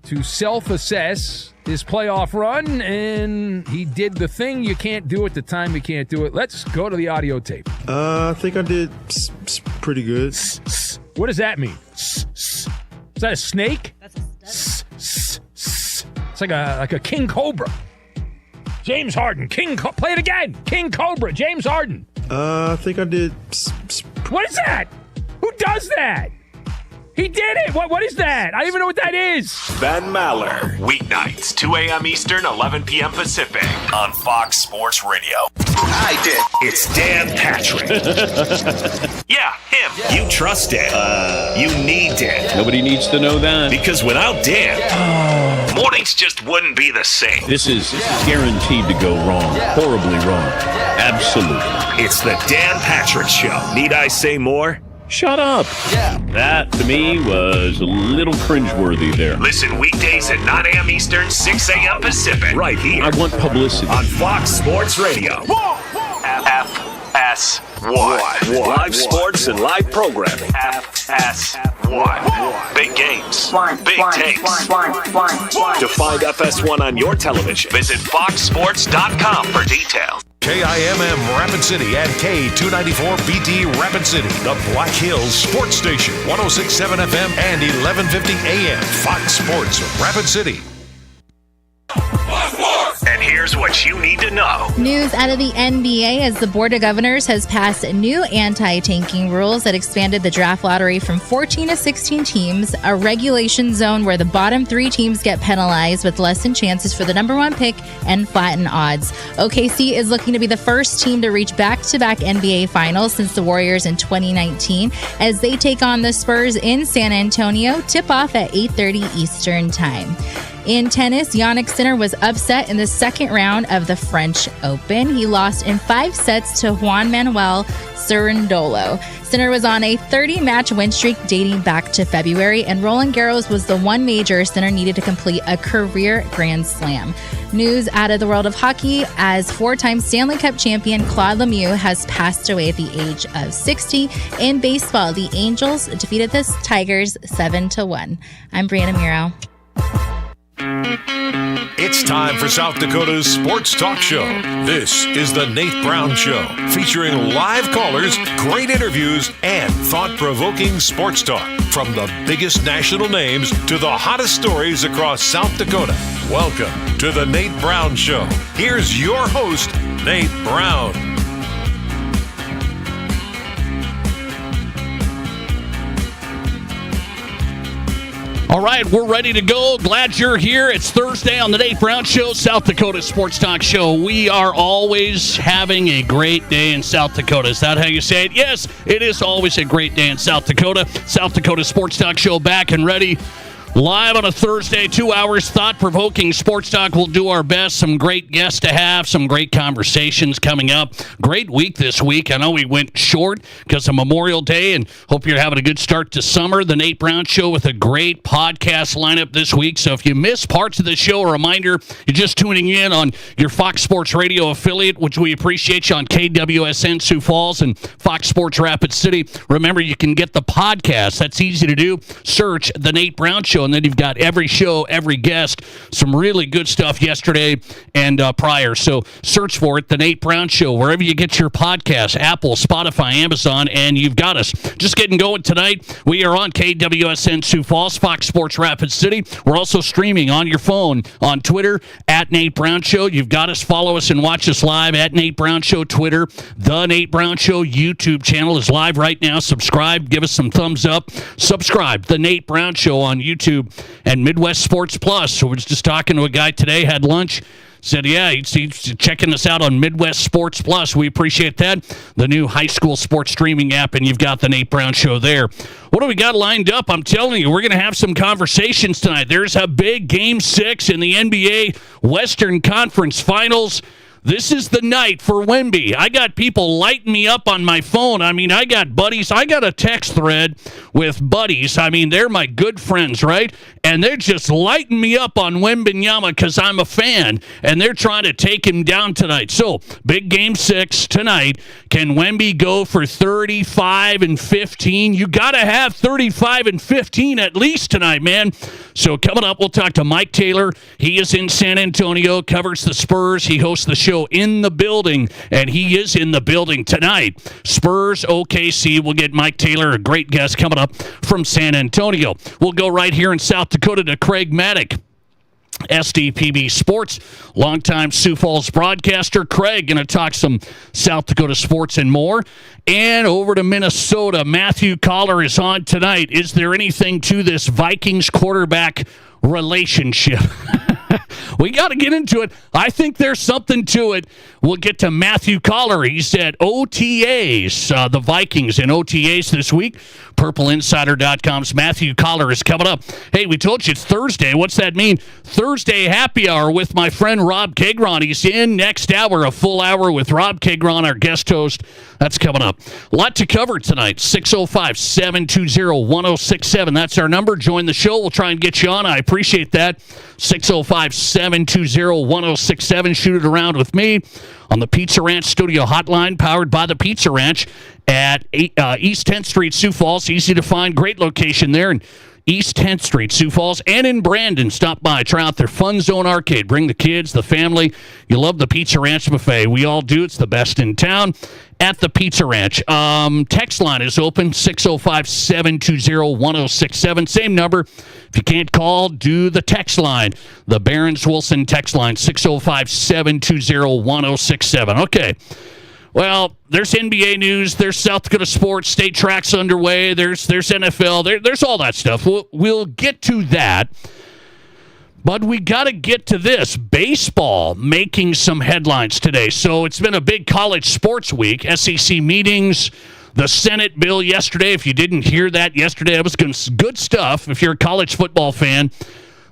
to self-assess his playoff run, and he did the thing you can't do at the time you can't do it. Let's go to the audio tape. I think I did pretty good. What does that mean? Is that a snake? It's like a king cobra. James Harden, play it again. King Cobra, James Harden. I think I did. What is that? Who does that? He did it. What is that? I don't even know what that is. Ben Maller, weeknights, 2 a.m. Eastern, 11 p.m. Pacific, on Fox Sports Radio. I did. It's Dan Patrick. Yeah, him. Yeah. You trust Dan. You need Dan. Nobody needs to know that. Because without Dan, mornings just wouldn't be the same. This is guaranteed to go wrong. Horribly wrong. Absolutely. It's the Dan Patrick Show. Need I say more? Shut up. Yeah. That, to me, was a little cringeworthy there. Listen weekdays at 9 a.m. Eastern, 6 a.m. Pacific. Right here. I want publicity. On Fox Sports Radio. FS1. Live sports and live programming. FS1. Big games. Big takes. To find FS1 on your television, visit foxsports.com for details. KIMM Rapid City and K294BT Rapid City, the Black Hills Sports Station, 106.7 FM and 1150 AM. Fox Sports Rapid City. And here's what you need to know. News out of the NBA as the Board of Governors has passed new anti-tanking rules that expanded the draft lottery from 14 to 16 teams, a regulation zone where the bottom 3 teams get penalized with lessened chances for the number 1 pick and flattened odds. OKC is looking to be the first team to reach back-to-back NBA finals since the Warriors in 2019 as they take on the Spurs in San Antonio. Tip-off at 8:30 Eastern Time. In tennis, Jannik Sinner was upset in the second round of the French Open. He lost in 5 sets to Juan Manuel Cerundolo. Sinner was on a 30-match win streak dating back to February, and Roland Garros was the one major Sinner needed to complete a career Grand Slam. News out of the world of hockey as 4-time Stanley Cup champion Claude Lemieux has passed away at the age of 60. In baseball, the Angels defeated the Tigers 7-1. I'm Brianna Muro. It's time for South Dakota's Sports Talk Show. This is the Nate Brown Show, featuring live callers, great interviews, and thought-provoking sports talk. From the biggest national names to the hottest stories across South Dakota. Welcome to the Nate Brown Show. Here's your host, Nate Brown. All right, we're ready to go. Glad you're here. It's Thursday on the Nate Brown Show, South Dakota Sports Talk Show. We are always having a great day in South Dakota. Is that how you say it? Yes, it is always a great day in South Dakota. South Dakota Sports Talk Show back and ready. Live on a Thursday, 2 hours, thought-provoking sports talk. We'll do our best. Some great guests to have, some great conversations coming up. Great week this week. I know we went short because of Memorial Day, and hope you're having a good start to summer. The Nate Brown Show with a great podcast lineup this week. So if you miss parts of the show, a reminder, you're just tuning in on your Fox Sports Radio affiliate, which we appreciate you on KWSN Sioux Falls and Fox Sports Rapid City. Remember, you can get the podcast. That's easy to do. Search The Nate Brown Show. And then you've got every show, every guest, some really good stuff yesterday and prior. So search for it, The Nate Brown Show, wherever you get your podcasts, Apple, Spotify, Amazon, and you've got us. Just getting going tonight. We are on KWSN Sioux Falls, Fox Sports Rapid City. We're also streaming on your phone on Twitter, at Nate Brown Show. You've got us. Follow us and watch us live at Nate Brown Show, Twitter. The Nate Brown Show YouTube channel is live right now. Subscribe. Give us some thumbs up. Subscribe. The Nate Brown Show on YouTube. And Midwest Sports Plus. So we're just talking to a guy today, had lunch, said, yeah, he's checking us out on Midwest Sports Plus. We appreciate that. The new high school sports streaming app, and you've got the Nate Brown Show there. What do we got lined up? I'm telling you, we're going to have some conversations tonight. There's a big Game 6 in the NBA Western Conference Finals. This is the night for Wemby. I got people lighting me up on my phone. I mean, I got buddies. I got a text thread with buddies. I mean, they're my good friends, right? And they're just lighting me up on Wembanyama because I'm a fan, and they're trying to take him down tonight. So, big Game 6 tonight. Can Wemby go for 35 and 15? You got to have 35 and 15 at least tonight, man. So coming up, we'll talk to Mike Taylor. He is in San Antonio, covers the Spurs. He hosts the show In the Building, and he is in the building tonight. Spurs, OKC. We'll get Mike Taylor, a great guest, coming up from San Antonio. We'll go right here in South Dakota to Craig Maddock, SDPB Sports, longtime Sioux Falls broadcaster. Craig going to talk some South Dakota sports and more. And over to Minnesota, Matthew Coller is on tonight. Is there anything to this Vikings quarterback relationship? We got to get into it. I think there's something to it. We'll get to Matthew Coller. He's at OTAs, the Vikings in OTAs this week. PurpleInsider.com's Matthew Coller is coming up. Hey, we told you it's Thursday. What's that mean? Thursday happy hour with my friend Rob Kegron. He's in next hour, a full hour with Rob Kegron, our guest host. That's coming up. A lot to cover tonight. 605-720-1067. That's our number. Join the show. We'll try and get you on. I appreciate that. 605-720-1067. Shoot it around with me on the Pizza Ranch Studio Hotline, powered by the Pizza Ranch at East 10th Street, Sioux Falls. Easy to find. Great location there in East 10th Street, Sioux Falls, and in Brandon. Stop by. Try out their Fun Zone Arcade. Bring the kids, the family. You love the Pizza Ranch buffet. We all do. It's the best in town at the Pizza Ranch. Text line is open, 605-720-1067. Same number. If you can't call, do the text line. The Barron's Wilson text line, 605-720-1067. Okay. Well, there's NBA news, there's South Dakota sports, state tracks underway, there's NFL, there's all that stuff. We'll get to that. But we got to get to this. Baseball making some headlines today. So it's been a big college sports week. SEC meetings, the Senate bill yesterday. If you didn't hear that yesterday, that was good stuff if you're a college football fan.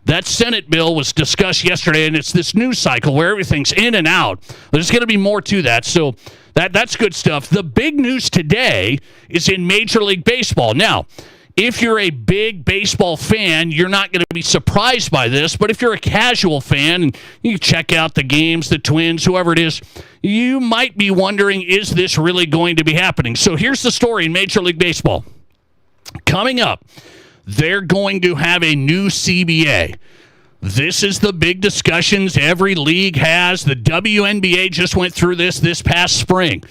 That Senate bill was discussed yesterday, and it's this news cycle where everything's in and out. There's going to be more to that, so that's good stuff. The big news today is in Major League Baseball. Now, if you're a big baseball fan, you're not going to be surprised by this, but if you're a casual fan and you check out the games, the Twins, whoever it is, you might be wondering, is this really going to be happening? So here's the story in Major League Baseball. Coming up, they're going to have a new CBA. This is the big discussions every league has. The WNBA just went through this past spring,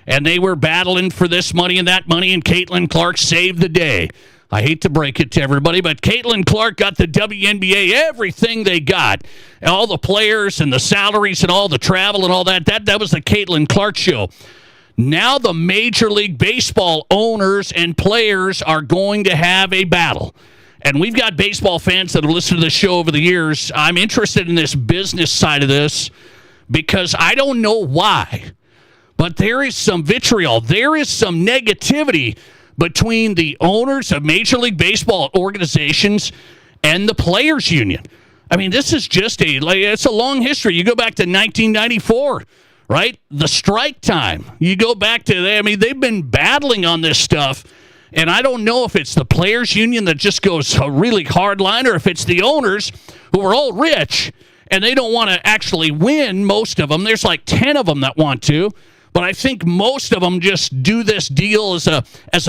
and they were battling for this money and that money, and Caitlin Clark saved the day. I hate to break it to everybody, but Caitlin Clark got the WNBA everything they got. All the players and the salaries and all the travel and all that was the Caitlin Clark show. Now the Major League Baseball owners and players are going to have a battle. And we've got baseball fans that have listened to the show over the years. I'm interested in this business side of this because I don't know why, but there is some vitriol. There is some negativity between the owners of Major League Baseball organizations and the Players Union. I mean, this is just it's a long history. You go back to 1994. Right? The strike time. You go back to, they've been battling on this stuff, and I don't know if it's the Players Union that just goes a really hard line or if it's the owners who are all rich and they don't want to actually win, most of them. There's like 10 of them that want to, but I think most of them just do this deal as a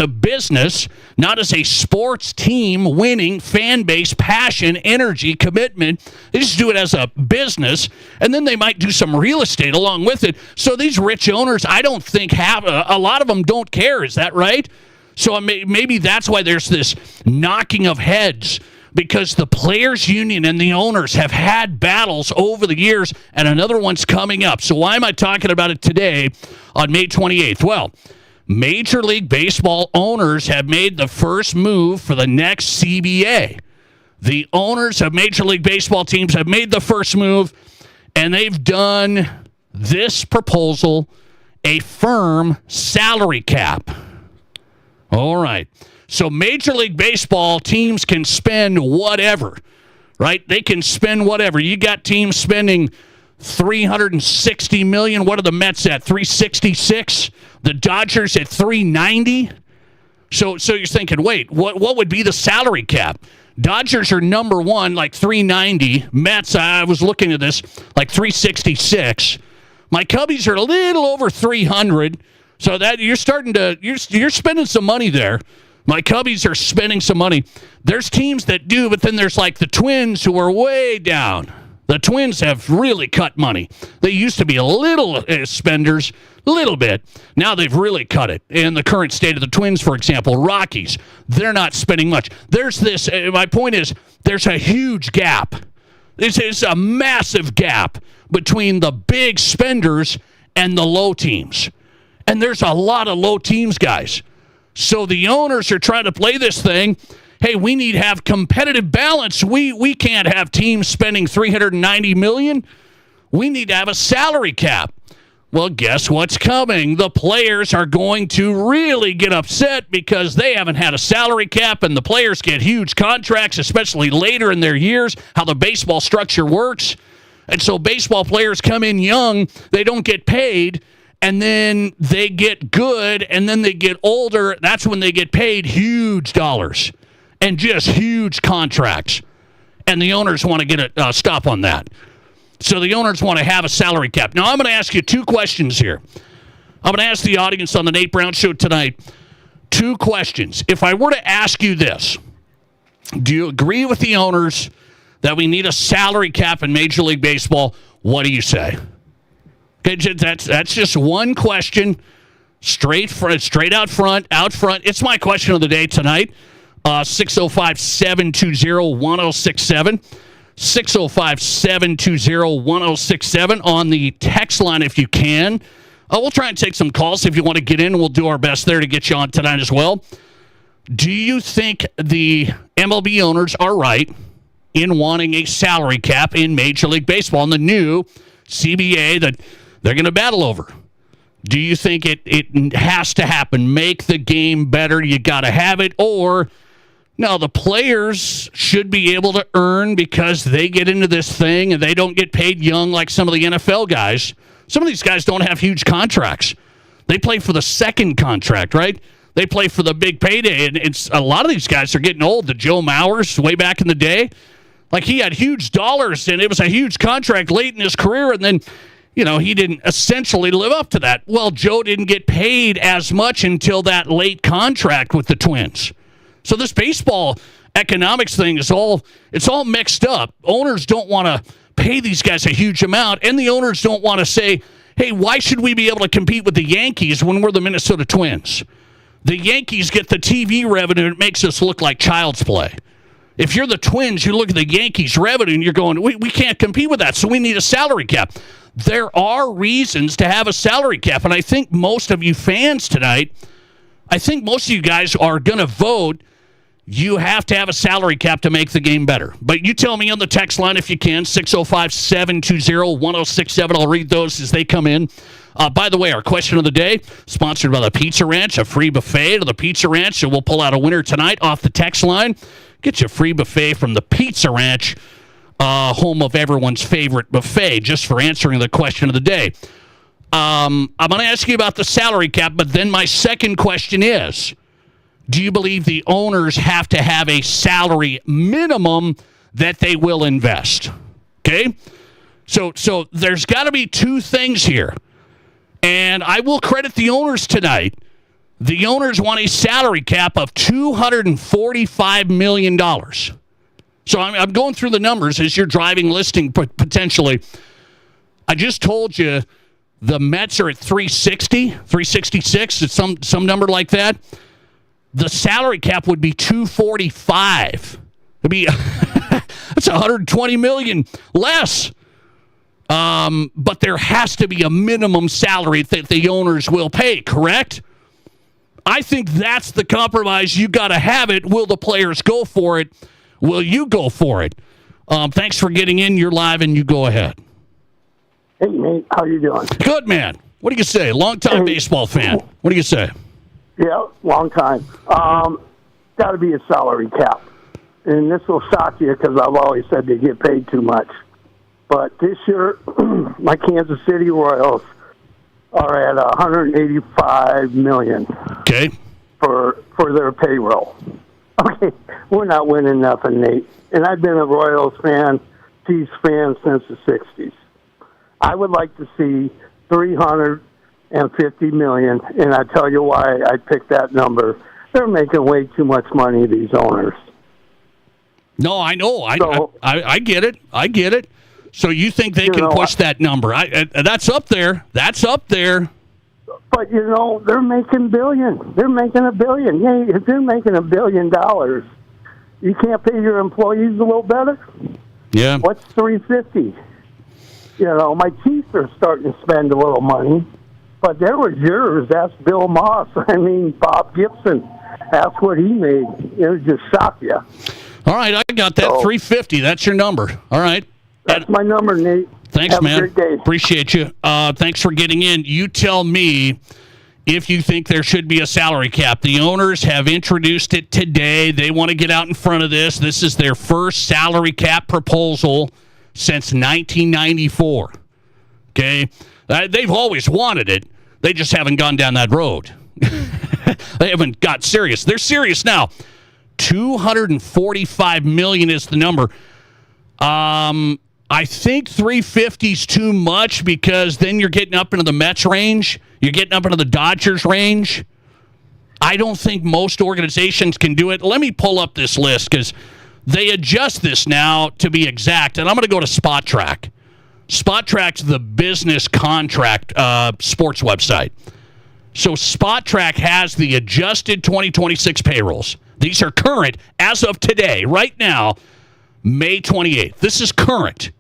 business, not as a sports team, winning, fan base, passion, energy, commitment. They just do it as a business, and then they might do some real estate along with it. So these rich owners, I don't think have a lot of them don't care. Is that right? So maybe that's why there's this knocking of heads, because the Players Union and the owners have had battles over the years, and another one's coming up. So why am I talking about it today on May 28th? Well, Major League Baseball owners have made the first move for the next CBA. The owners of Major League Baseball teams have made the first move, and they've done this proposal, a firm salary cap. All right. So Major League Baseball teams can spend whatever, right? They can spend whatever. You got teams spending $360 million. What are the Mets at? 366. The Dodgers at 390. So you're thinking, wait, what would be the salary cap? Dodgers are number one, like 390. Mets, I was looking at this, like 366. My Cubbies are a little over 300. So that you're spending some money there. My Cubbies are spending some money. There's teams that do, but then there's like the Twins who are way down. The Twins have really cut money. They used to be a little spenders, a little bit. Now they've really cut it. In the current state of the Twins, for example, Rockies, they're not spending much. There's this, my point is, there's a huge gap. This is a massive gap between the big spenders and the low teams. And there's a lot of low teams, guys. So the owners are trying to play this thing. Hey, we need to have competitive balance. We can't have teams spending $390 million. We need to have a salary cap. Well, guess what's coming? The players are going to really get upset because they haven't had a salary cap, and the players get huge contracts, especially later in their years, how the baseball structure works. And so baseball players come in young, they don't get paid, and then they get good, and then they get older. That's when they get paid huge dollars. And just huge contracts. And the owners want to get a stop on that. So the owners want to have a salary cap. Now, I'm going to ask you two questions here. I'm going to ask the audience on the Nate Brown Show tonight two questions. If I were to ask you this, do you agree with the owners that we need a salary cap in Major League Baseball? What do you say? Okay, that's just one question, straight out front. It's my question of the day tonight. 605-720-1067. 605-720-1067 on the text line if you can. We'll try and take some calls if you want to get in. We'll do our best there to get you on tonight as well. Do you think the MLB owners are right in wanting a salary cap in Major League Baseball and the new CBA that they're going to battle over? Do you think it has to happen? Make the game better. You got to have it. Or no, the players should be able to earn because they get into this thing and they don't get paid young like some of the NFL guys. Some of these guys don't have huge contracts. They play for the second contract, right? They play for the big payday. And it's a lot of these guys are getting old. The Joe Mauers way back in the day, like he had huge dollars and it was a huge contract late in his career. And then, he didn't essentially live up to that. Well, Joe didn't get paid as much until that late contract with the Twins. So this baseball economics thing is all mixed up. Owners don't want to pay these guys a huge amount, and the owners don't want to say, hey, why should we be able to compete with the Yankees when we're the Minnesota Twins? The Yankees get the TV revenue, and it makes us look like child's play. If you're the Twins, you look at the Yankees' revenue, and you're going, we can't compete with that, so we need a salary cap. There are reasons to have a salary cap, and I think most of you fans tonight, I think most of you guys are going to vote you have to have a salary cap to make the game better. But you tell me on the text line if you can, 605-720-1067. I'll read those as they come in. By the way, our question of the day, sponsored by the Pizza Ranch, a free buffet to the Pizza Ranch. So we'll pull out a winner tonight off the text line. Get you a free buffet from the Pizza Ranch, home of everyone's favorite buffet, just for answering the question of the day. I'm going to ask you about the salary cap, but then my second question is, do you believe the owners have to have a salary minimum that they will invest? Okay? So there's got to be two things here. And I will credit the owners tonight. The owners want a salary cap of $245 million. So I'm going through the numbers as you're driving, listening potentially. I just told you the Mets are at 360, 366, it's some number like that. The salary cap would be 245. It'd be that's 120 million less. But there has to be a minimum salary that the owners will pay, correct? I think that's the compromise. You got to have it. Will the players go for it? Will you go for it? Thanks for getting in. You're live, and you go ahead. Hey, Nate. How you doing? Good, man. What do you say? Long-time baseball fan. What do you say? Yeah, long time. Got to be a salary cap. And this will shock you because I've always said they get paid too much. But this year, my Kansas City Royals are at $185 million. Okay. For their payroll. Okay, we're not winning nothing, Nate. And I've been a Royals fan, Chiefs fan since the 60s. I would like to see $300 $350 million, and I tell you why I picked that number. They're making way too much money, these owners. No, I know. I get it. I get it. So you think they can push that number? That's up there. That's up there. But, they're making billions. They're making $1 billion. Yeah, if they're making $1 billion, you can't pay your employees a little better? Yeah. What's $350? My Chiefs are starting to spend a little money. But there was yours. That's Bill Moss. Bob Gibson. That's what he made. It would just shock you. All right, I got that. $350. That's your number. All right. That's my number, Nate. Thanks, Have man. a great day. Appreciate you. Thanks for getting in. You tell me if you think there should be a salary cap. The owners have introduced it today. They want to get out in front of this. This is their first salary cap proposal since 1994. Okay? They've always wanted it. They just haven't gone down that road. They haven't got serious. They're serious now. $245 million is the number. I think 350 is too much because then you're getting up into the Mets range. You're getting up into the Dodgers range. I don't think most organizations can do it. Let me pull up this list because they adjust this now to be exact. And I'm going to go to Spot Track. Spot Track's the business contract sports website. So Spot Track has the adjusted 2026 payrolls. These are current as of today, right now, May 28th. This is current.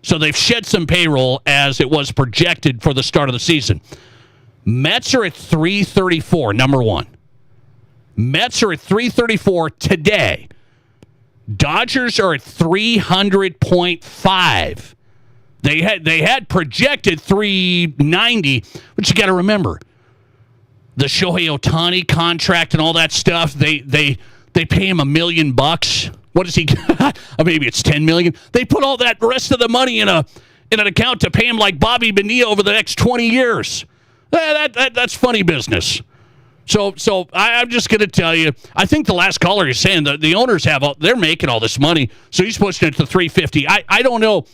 So they've shed some payroll as it was projected for the start of the season. Mets are at 334, number one. Mets are at 334 today. Dodgers are at 300.5. They had projected 390, but you got to remember the Shohei Ohtani contract and all that stuff. They pay him $1 million. What does he got? Maybe it's $10 million. They put all that rest of the money in an account to pay him like Bobby Bonilla over the next 20 years. That's funny business. So I'm just going to tell you, I think the last caller is saying that the owners they're making all this money, so he's pushing it to 350. I don't know.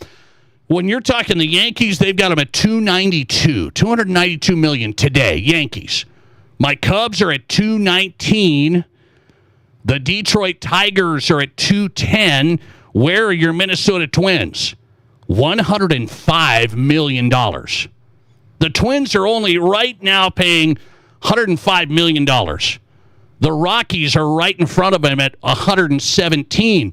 When you're talking the Yankees, they've got them at 292 million today, Yankees. My Cubs are at 219. The Detroit Tigers are at 210. Where are your Minnesota Twins? $105 million. The Twins are only right now paying $105 million. The Rockies are right in front of them at 117.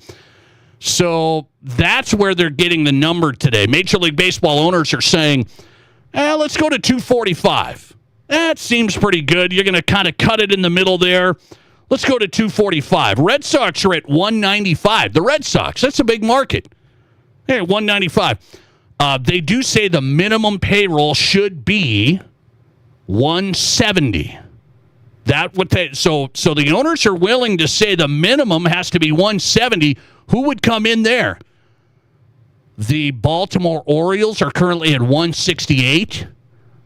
So that's where they're getting the number today. Major League Baseball owners are saying, let's go to 245. That seems pretty good. You're going to kind of cut it in the middle there. Let's go to 245. Red Sox are at 195. The Red Sox, that's a big market. Hey, 195. They do say the minimum payroll should be 170. So the owners are willing to say the minimum has to be 170. Who would come in there? The Baltimore Orioles are currently at 168.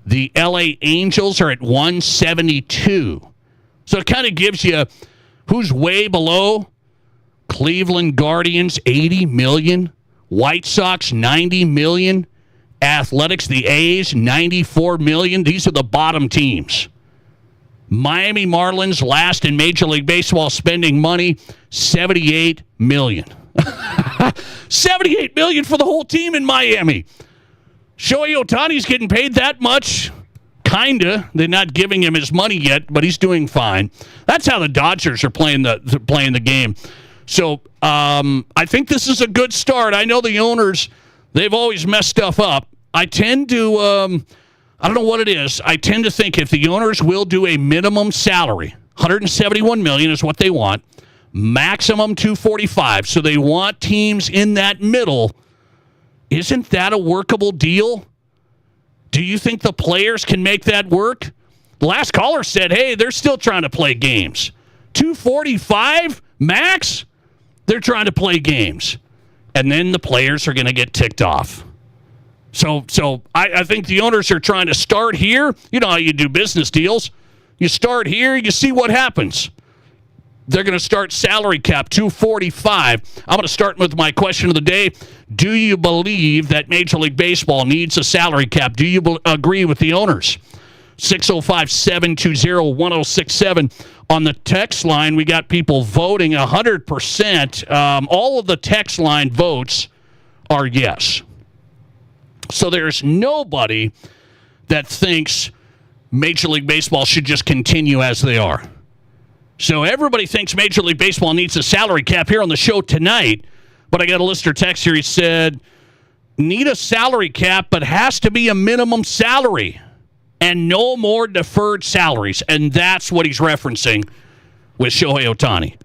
The LA Angels are at 172. So it kind of gives you who's way below. Cleveland Guardians, $80 million. White Sox, $90 million. Athletics, the A's, $94 million. These are the bottom teams. Miami Marlins, last in Major League Baseball spending money, $78 million. $78 million for the whole team in Miami. Shohei Ohtani's getting paid that much. Kinda. They're not giving him his money yet, but he's doing fine. That's how the Dodgers are playing the game. So I think this is a good start. I know the owners, they've always messed stuff up. I tend to, I don't know what it is. I tend to think if the owners will do a minimum salary, $171 million is what they want, maximum $245. So they want teams in that middle. Isn't that a workable deal? Do you think the players can make that work? The last caller said, hey, they're still trying to play games. 245 max? They're trying to play games. And then the players are going to get ticked off. So I think the owners are trying to start here. You know how you do business deals. You start here, you see what happens. They're going to start salary cap, 245. I'm going to start with my question of the day. Do you believe that Major League Baseball needs a salary cap? Do you agree with the owners? 605-720-1067. On the text line, we got people voting 100%. All of the text line votes are yes. So there's nobody that thinks Major League Baseball should just continue as they are. So everybody thinks Major League Baseball needs a salary cap here on the show tonight. But I got a listener text here. He said, need a salary cap, but has to be a minimum salary and no more deferred salaries. And that's what he's referencing with Shohei Ohtani.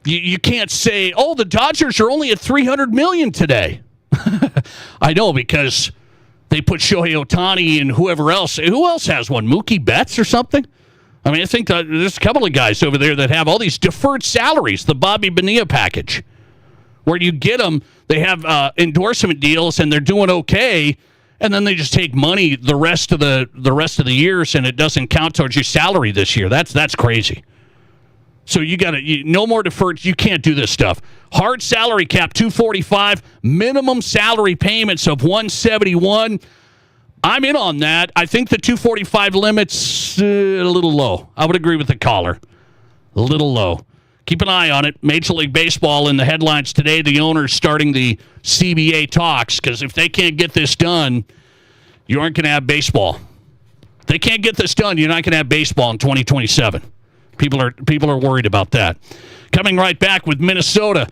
You can't say, oh, the Dodgers are only at $300 million today. I know, because they put Shohei Ohtani and whoever else. Who else has one? Mookie Betts or something? I mean, I think there's a couple of guys over there that have all these deferred salaries, the Bobby Bonilla package, where you get them, they have endorsement deals, and they're doing okay, and then they just take money the rest of the years, and it doesn't count towards your salary this year. That's crazy. So you got to no more deferred. You can't do this stuff. Hard salary cap $245, minimum salary payments of $171. I'm in on that. I think the $245 limit's a little low. I would agree with the caller. A little low. Keep an eye on it. Major League Baseball in the headlines today. The owners starting the CBA talks, because if they can't get this done, you aren't going to have baseball. If they can't get this done, you're not going to have baseball in 2027. People are worried about that. Coming right back with Minnesota,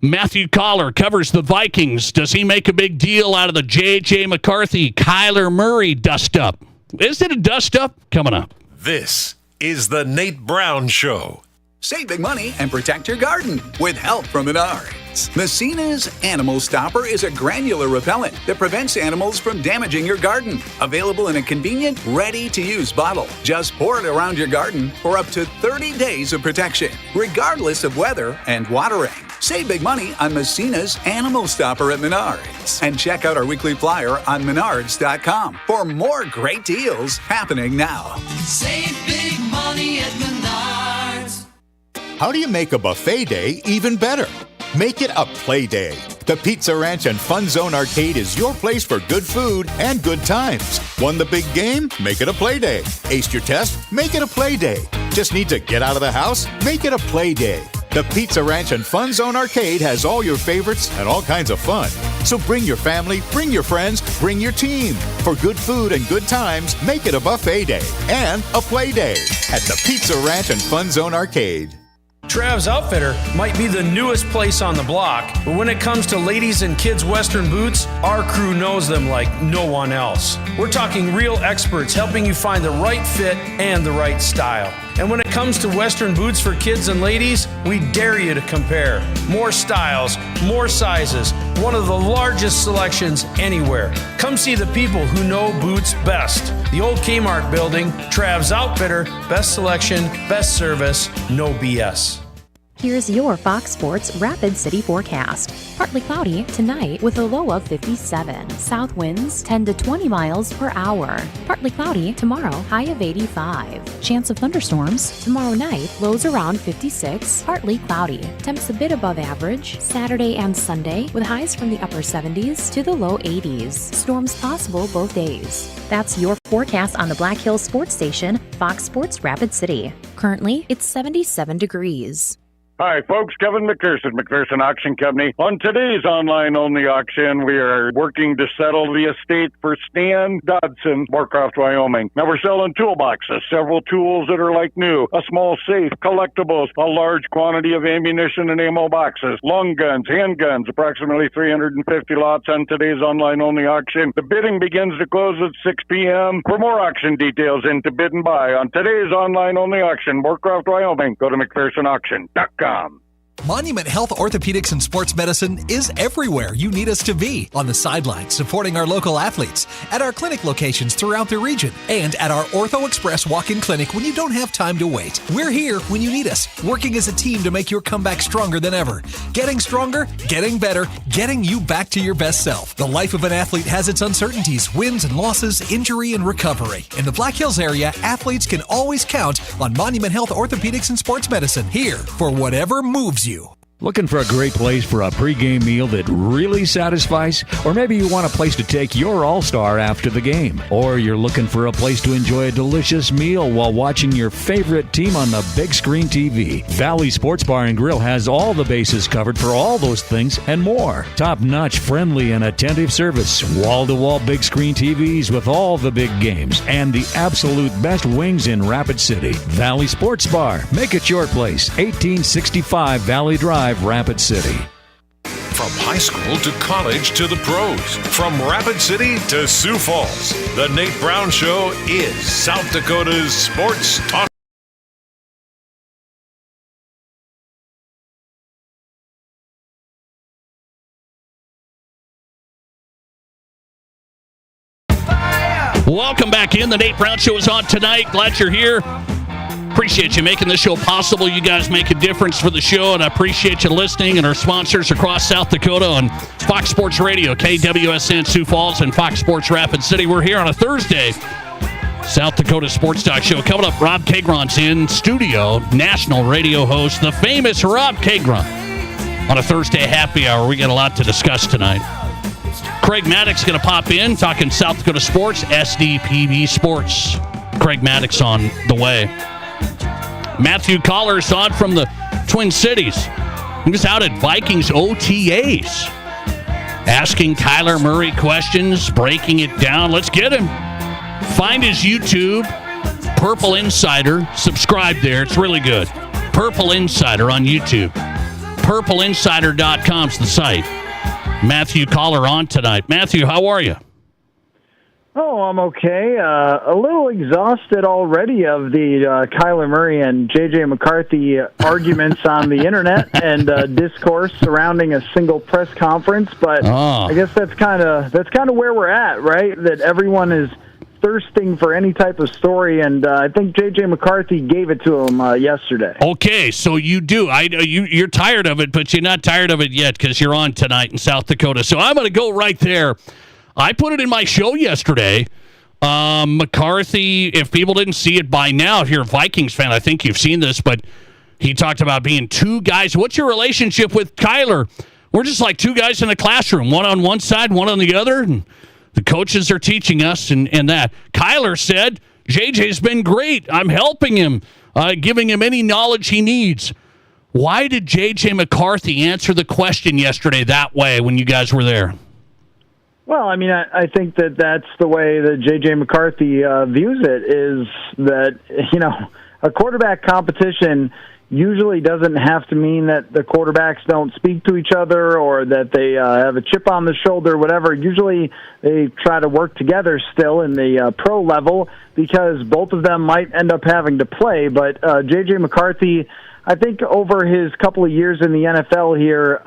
Matthew Collar covers the Vikings. Does he make a big deal out of the J.J. McCarthy, Kyler Murray dust-up? Is it a dust-up? Coming up. This is the Nate Brown Show. Save big money and protect your garden with help from Menards. Messina's Animal Stopper is a granular repellent that prevents animals from damaging your garden. Available in a convenient, ready-to-use bottle. Just pour it around your garden for up to 30 days of protection, regardless of weather and watering. Save big money on Messina's Animal Stopper at Menards. And check out our weekly flyer on Menards.com for more great deals happening now. Save big money at Menards. How do you make a buffet day even better? Make it a play day. The Pizza Ranch and Fun Zone Arcade is your place for good food and good times. Won the big game? Make it a play day. Aced your test? Make it a play day. Just need to get out of the house? Make it a play day. The Pizza Ranch and Fun Zone Arcade has all your favorites and all kinds of fun. So bring your family, bring your friends, bring your team. For good food and good times, make it a buffet day and a play day at the Pizza Ranch and Fun Zone Arcade. Trav's Outfitter might be the newest place on the block, but when it comes to ladies and kids' Western boots, our crew knows them like no one else. We're talking real experts helping you find the right fit and the right style. And when it comes to Western boots for kids and ladies, we dare you to compare. More styles, more sizes, one of the largest selections anywhere. Come see the people who know boots best. The old Kmart building, Trav's Outfitter, best selection, best service, no BS. Here's your Fox Sports Rapid City forecast. Partly cloudy tonight with a low of 57. South winds 10 to 20 miles per hour. Partly cloudy tomorrow, high of 85. Chance of thunderstorms tomorrow night, lows around 56. Partly cloudy. Temps a bit above average Saturday and Sunday with highs from the upper 70s to the low 80s. Storms possible both days. That's your forecast on the Black Hills Sports Station, Fox Sports Rapid City. Currently, it's 77 degrees. Hi, folks. Kevin McPherson, McPherson Auction Company. On today's online-only auction, we are working to settle the estate for Stan Dodson, Moorcroft, Wyoming. Now, we're selling toolboxes, several tools that are like new, a small safe, collectibles, a large quantity of ammunition and ammo boxes, long guns, handguns, approximately 350 lots on today's online-only auction. The bidding begins to close at 6 p.m. For more auction details and to bid and buy on today's online-only auction, Moorcroft, Wyoming, go to McPhersonAuction.com. Monument Health Orthopedics and Sports Medicine is everywhere you need us to be. On the sidelines, supporting our local athletes, at our clinic locations throughout the region, and at our Ortho Express walk-in clinic when you don't have time to wait. We're here when you need us, working as a team to make your comeback stronger than ever. Getting stronger, getting better, getting you back to your best self. The life of an athlete has its uncertainties, wins and losses, injury and recovery. In the Black Hills area, athletes can always count on Monument Health Orthopedics and Sports Medicine, here for whatever moves you. Looking for a great place for a pregame meal that really satisfies? Or maybe you want a place to take your all-star after the game. Or you're looking for a place to enjoy a delicious meal while watching your favorite team on the big screen TV. Valley Sports Bar and Grill has all the bases covered for all those things and more. Top-notch, friendly, and attentive service. Wall-to-wall big screen TVs with all the big games. And the absolute best wings in Rapid City. Valley Sports Bar. Make it your place. 1865 Valley Drive, Rapid City. From high school to college to the pros, from Rapid City to Sioux Falls, the Nate Brown Show is South Dakota's sports talk. Welcome back in. The Nate Brown Show is on tonight. Glad you're here. Appreciate you making this show possible. You guys make a difference for the show, and I appreciate you listening and our sponsors across South Dakota on Fox Sports Radio, KWSN Sioux Falls, and Fox Sports Rapid City. We're here on a Thursday, South Dakota Sports Talk Show. Coming up, Rob Kagron's in studio, national radio host, the famous Rob Kagron, on a Thursday happy hour. We got a lot to discuss tonight. Craig Maddox going to pop in, talking South Dakota sports, SDPB Sports. Craig Maddox on the way. Matthew Coller's on from the Twin Cities. He was out at Vikings OTAs, asking Kyler Murray questions, breaking it down. Let's get him. Find his YouTube, Purple Insider. Subscribe there. It's really good. Purple Insider on YouTube. PurpleInsider.com's the site. Matthew Coller on tonight. Matthew, how are you? Oh, I'm okay. A little exhausted already of the Kyler Murray and J.J. McCarthy arguments on the internet and discourse surrounding a single press conference. But I guess that's kind of where we're at, right? That everyone is thirsting for any type of story, and I think J.J. McCarthy gave it to him yesterday. Okay, so you do. You're tired of it, but you're not tired of it yet because you're on tonight in South Dakota. So I'm going to go right there. I put it in my show yesterday. McCarthy, if people didn't see it by now, if you're a Vikings fan, I think you've seen this, but he talked about being two guys. What's your relationship with Kyler? We're just like two guys in a classroom, one on one side, one on the other, and the coaches are teaching us and that. Kyler said, JJ's been great. I'm helping him, giving him any knowledge he needs. Why did J.J. McCarthy answer the question yesterday that way when you guys were there? Well, I mean, I think that's the way that J.J. McCarthy views it, is that, a quarterback competition usually doesn't have to mean that the quarterbacks don't speak to each other or that they have a chip on the shoulder or whatever. Usually they try to work together still in the pro level because both of them might end up having to play. But J.J. McCarthy, I think over his couple of years in the NFL here,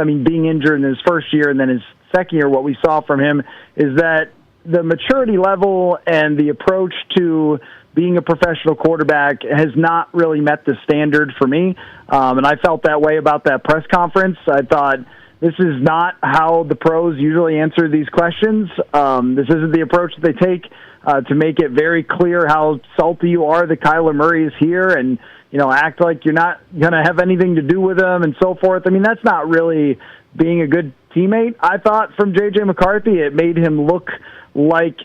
being injured in his first year and then his second year, what we saw from him is that the maturity level and the approach to being a professional quarterback has not really met the standard for me. And I felt that way about that press conference. I thought, this is not how the pros usually answer these questions. This isn't the approach that they take to make it very clear how salty you are that Kyler Murray is here and, act like you're not going to have anything to do with him and so forth. I mean, that's not really being a good teammate. I thought from J.J. McCarthy, it made him look like,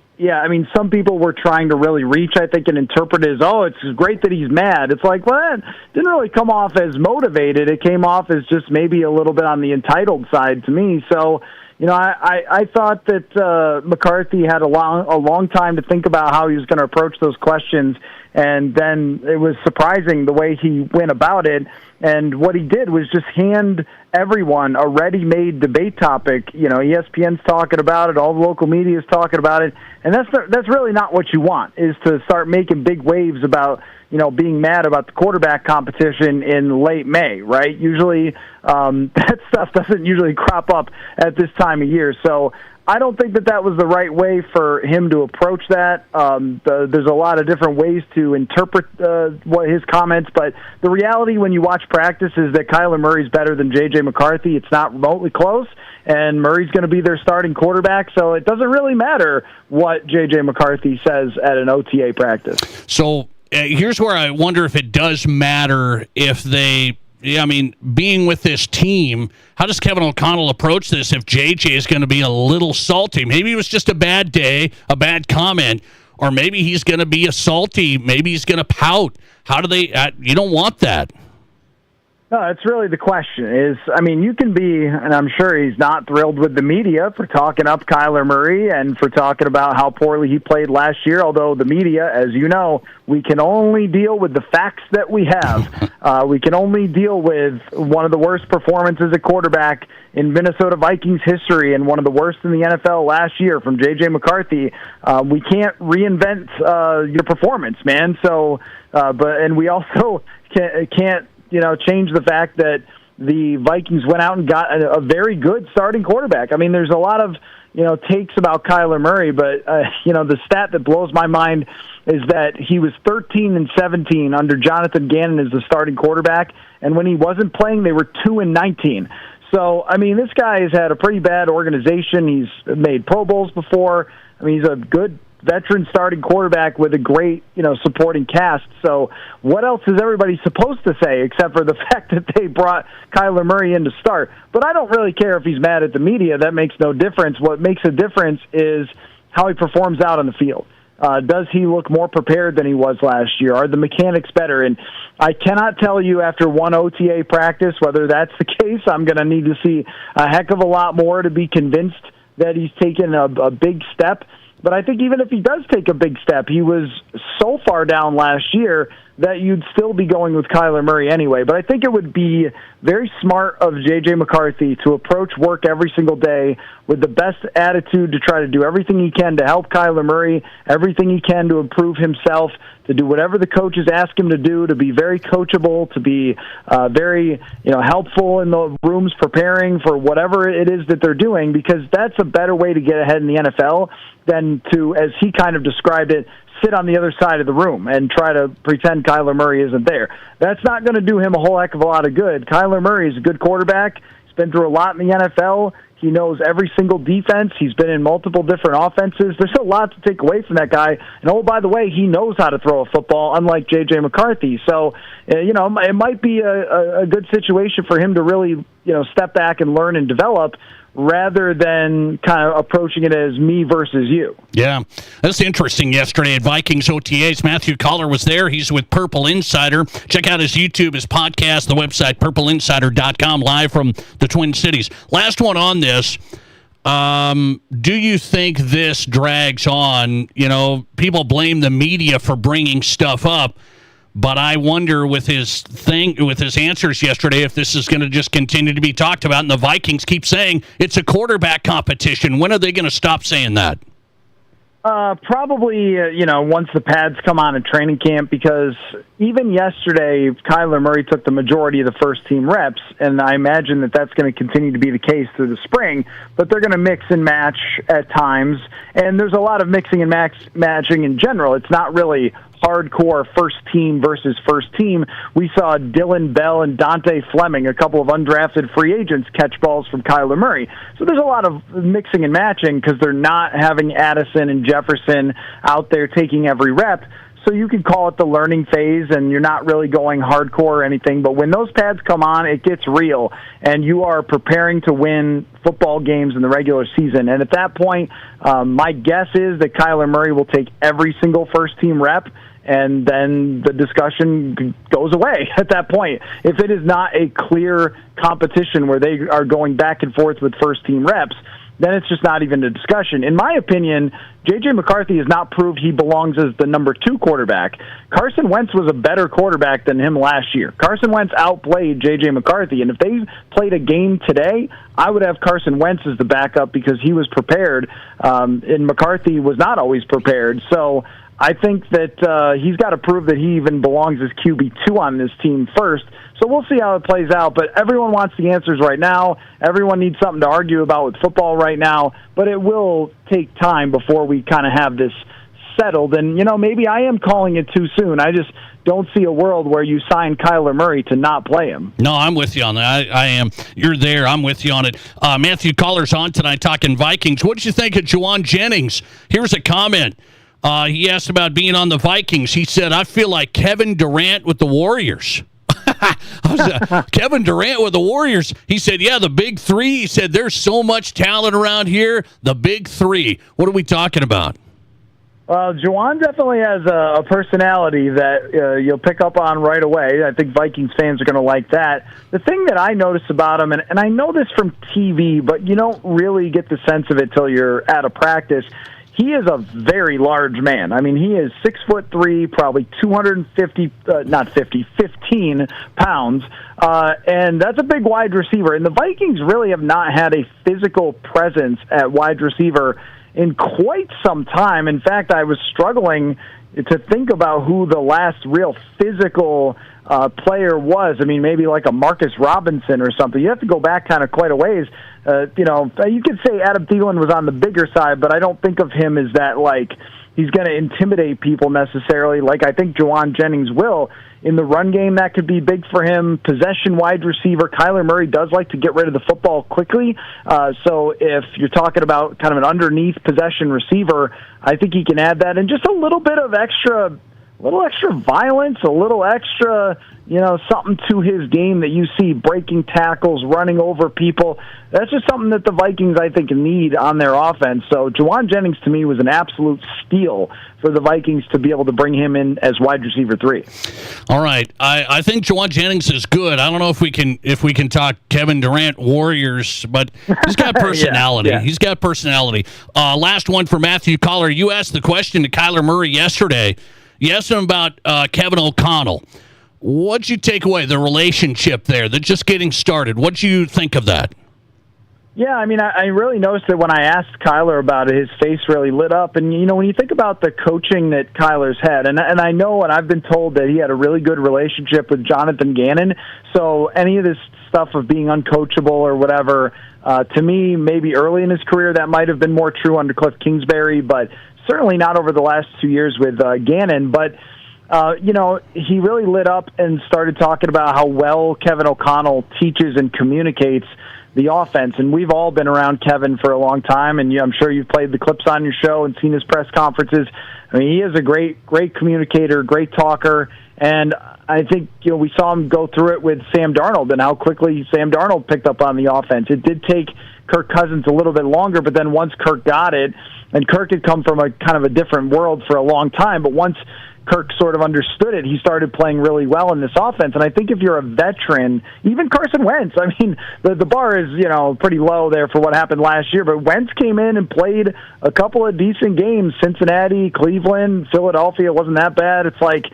some people were trying to really reach, I think, and interpret it as, it's great that he's mad. It's like, well, it didn't really come off as motivated. It came off as just maybe a little bit on the entitled side to me. So, I thought that McCarthy had a long time to think about how he was going to approach those questions, and then it was surprising the way he went about it. And what he did was just hand everyone a ready-made debate topic. ESPN's talking about it, all the local media is talking about it, and that's really not what you want, is to start making big waves about being mad about the quarterback competition in late May, right? Usually that stuff doesn't usually crop up at this time of year. So I don't think that was the right way for him to approach that. There's a lot of different ways to interpret what his comments, but the reality when you watch practice is that Kyler Murray's better than J.J. McCarthy. It's not remotely close, and Murray's going to be their starting quarterback, so it doesn't really matter what J.J. McCarthy says at an OTA practice. So here's where I wonder if it does matter if they being with this team, how does Kevin O'Connell approach this if JJ is going to be a little salty? Maybe it was just a bad day, a bad comment, or maybe he's going to be a salty, maybe he's going to pout. How do they you don't want that. No, that's really the question is, you can be, and I'm sure he's not thrilled with the media for talking up Kyler Murray and for talking about how poorly he played last year, although the media, as you know, we can only deal with the facts that we have. We can only deal with one of the worst performances at quarterback in Minnesota Vikings history and one of the worst in the NFL last year from J.J. McCarthy. We can't reinvent your performance, man. So, and we also can't change the fact that the Vikings went out and got a very good starting quarterback. There's a lot of, takes about Kyler Murray, but, the stat that blows my mind is that he was 13-17 under Jonathan Gannon as the starting quarterback, and when he wasn't playing, they were 2-19. So, this guy has had a pretty bad organization. He's made Pro Bowls before. He's a good veteran starting quarterback with a great, supporting cast. So what else is everybody supposed to say except for the fact that they brought Kyler Murray in to start? But I don't really care if he's mad at the media. That makes no difference. What makes a difference is how he performs out on the field. Does he look more prepared than he was last year? Are the mechanics better? And I cannot tell you after one OTA practice whether that's the case. I'm going to need to see a heck of a lot more to be convinced that he's taken a big step. But I think even if he does take a big step, he was so far down last year that you'd still be going with Kyler Murray anyway. But I think it would be very smart of J.J. McCarthy to approach work every single day with the best attitude to try to do everything he can to help Kyler Murray, everything he can to improve himself, to do whatever the coaches ask him to do, to be very coachable, to be very helpful in the rooms preparing for whatever it is that they're doing, because that's a better way to get ahead in the NFL than to, as he kind of described it, sit on the other side of the room and try to pretend Kyler Murray isn't there. That's not going to do him a whole heck of a lot of good. Kyler Murray is a good quarterback. He's been through a lot in the NFL. He knows every single defense. He's been in multiple different offenses. There's a lot to take away from that guy. And, oh, by the way, he knows how to throw a football, unlike J.J. McCarthy. So, it might be a good situation for him to really, step back and learn and develop, rather than kind of approaching it as me versus you. Yeah, that's interesting. Yesterday at Vikings OTAs, Matthew Collar was there. He's with Purple Insider. Check out his YouTube, his podcast, the website, purpleinsider.com, live from the Twin Cities. Last one on this. Do you think this drags on? People blame the media for bringing stuff up. But I wonder with his answers yesterday if this is going to just continue to be talked about, and the Vikings keep saying it's a quarterback competition. When are they going to stop saying that? Probably, once the pads come on in training camp, because even yesterday, Kyler Murray took the majority of the first-team reps, and I imagine that that's going to continue to be the case through the spring, but they're going to mix and match at times, and there's a lot of mixing and matching in general. It's not really hardcore first team versus first team. We saw Dylan Bell and Dante Fleming, a couple of undrafted free agents, catch balls from Kyler Murray. So there's a lot of mixing and matching because they're not having Addison and Jefferson out there taking every rep. So you can call it the learning phase, and you're not really going hardcore or anything. But when those pads come on, it gets real, and you are preparing to win football games in the regular season. And at that point, my guess is that Kyler Murray will take every single first-team rep, and then the discussion goes away at that point. If it is not a clear competition where they are going back and forth with first-team reps, then it's just not even a discussion. In my opinion, J.J. McCarthy has not proved he belongs as the number 2 quarterback. Carson Wentz was a better quarterback than him last year. Carson Wentz outplayed J.J. McCarthy, and if they played a game today, I would have Carson Wentz as the backup because he was prepared, and McCarthy was not always prepared. So I think that he's got to prove that he even belongs as QB2 on this team first. So we'll see how it plays out, but everyone wants the answers right now. Everyone needs something to argue about with football right now, but it will take time before we kind of have this settled. And, maybe I am calling it too soon. I just don't see a world where you sign Kyler Murray to not play him. No, I'm with you on that. I am. You're there. I'm with you on it. Matthew Collar's on tonight talking Vikings. What did you think of Juwan Jennings? Here's a comment. He asked about being on the Vikings. He said, I feel like Kevin Durant with the Warriors. Kevin Durant with the Warriors. He said, yeah, the big three. He said, there's so much talent around here. The big three. What are we talking about? Well, Juwan definitely has a personality that you'll pick up on right away. I think Vikings fans are going to like that. The thing that I notice about him, and I know this from TV, but you don't really get the sense of it till you're at a practice, he is a very large man. I mean, he is 6'3", probably 15 pounds, and that's a big wide receiver. And the Vikings really have not had a physical presence at wide receiver in quite some time. In fact, I was struggling to think about who the last real physical player was. I mean, maybe like a Marcus Robinson or something. You have to go back kind of quite a ways. You could say Adam Thielen was on the bigger side, but I don't think of him as that, like, he's going to intimidate people necessarily, like I think Juwan Jennings will. In the run game, that could be big for him. Possession wide receiver, Kyler Murray does like to get rid of the football quickly. So if you're talking about kind of an underneath possession receiver, I think he can add that. And just a little bit of extra violence, a little extra, something to his game that you see, breaking tackles, running over people. That's just something that the Vikings, I think, need on their offense. So Juwan Jennings, to me, was an absolute steal for the Vikings to be able to bring him in as wide receiver 3. All right. I think Juwan Jennings is good. I don't know if we can talk Kevin Durant Warriors, but he's got personality. Yeah. He's got personality. Last one for Matthew Collar. You asked the question to Kyler Murray yesterday. You asked him about Kevin O'Connell. What'd you take away? The relationship there, they're just getting started. What'd you think of that? Yeah, I mean, I really noticed that when I asked Kyler about it, his face really lit up. And, when you think about the coaching that Kyler's had, and I know and I've been told that he had a really good relationship with Jonathan Gannon, so any of this stuff of being uncoachable or whatever, to me, maybe early in his career, that might have been more true under Cliff Kingsbury, but certainly not over the last 2 years with Gannon. But, he really lit up and started talking about how well Kevin O'Connell teaches and communicates the offense. And we've all been around Kevin for a long time, and I'm sure you've played the clips on your show and seen his press conferences. I mean, he is a great communicator, great talker, and I think, we saw him go through it with Sam Darnold and how quickly Sam Darnold picked up on the offense. It did take Kirk Cousins a little bit longer, but then once Kirk got it, and Kirk had come from a kind of a different world for a long time, but once Kirk sort of understood it, he started playing really well in this offense. And I think if you're a veteran, even Carson Wentz, I mean, the bar is, pretty low there for what happened last year, but Wentz came in and played a couple of decent games. Cincinnati, Cleveland, Philadelphia, wasn't that bad. It's like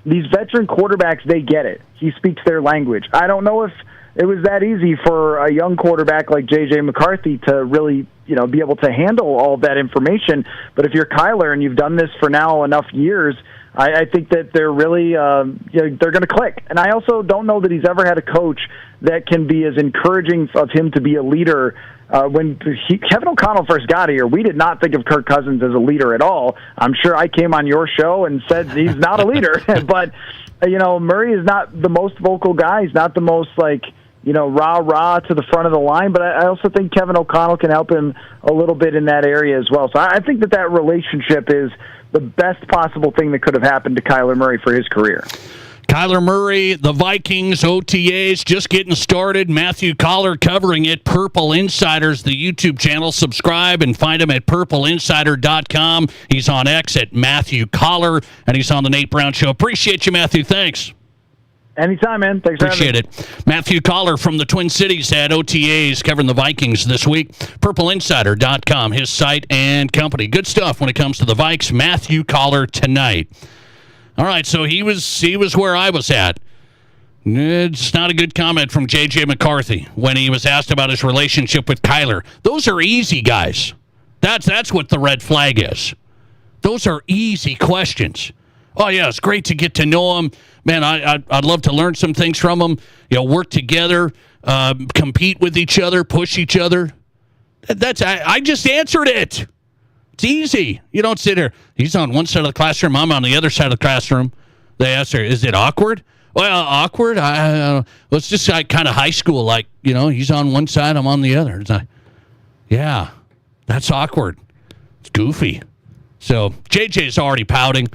these veteran quarterbacks, they get it. He speaks their language. I don't know if it was that easy for a young quarterback like J.J. McCarthy to really, be able to handle all of that information. But if you're Kyler and you've done this for now enough years, I think that they're really, they're going to click. And I also don't know that he's ever had a coach that can be as encouraging of him to be a leader. When Kevin O'Connell first got here, we did not think of Kirk Cousins as a leader at all. I'm sure I came on your show and said he's not a leader. But, Murray is not the most vocal guy. He's not the most, rah-rah to the front of the line. But I also think Kevin O'Connell can help him a little bit in that area as well. So I think that relationship is the best possible thing that could have happened to Kyler Murray for his career. Kyler Murray, the Vikings, OTAs, just getting started. Matthew Collar covering it. Purple Insiders, the YouTube channel. Subscribe and find him at purpleinsider.com. He's on X at Matthew Collar, and he's on the Nate Brown Show. Appreciate you, Matthew. Thanks. Anytime, man. Thanks for having me. Appreciate it. Matthew Collar from the Twin Cities had OTAs covering the Vikings this week. PurpleInsider.com, his site and company. Good stuff when it comes to the Vikes. Matthew Collar tonight. All right, so he was where I was at. It's not a good comment from J.J. McCarthy when he was asked about his relationship with Kyler. Those are easy, guys. That's what the red flag is. Those are easy questions. Oh, yeah, it's great to get to know him. Man, I'd love to learn some things from them. Work together, compete with each other, push each other. I just answered it. It's easy. You don't sit here. He's on one side of the classroom. I'm on the other side of the classroom. They ask her, is it awkward? Well, awkward? It's just kind of high school. Like, he's on one side, I'm on the other. It's like, yeah, that's awkward. It's goofy. So JJ's already pouting.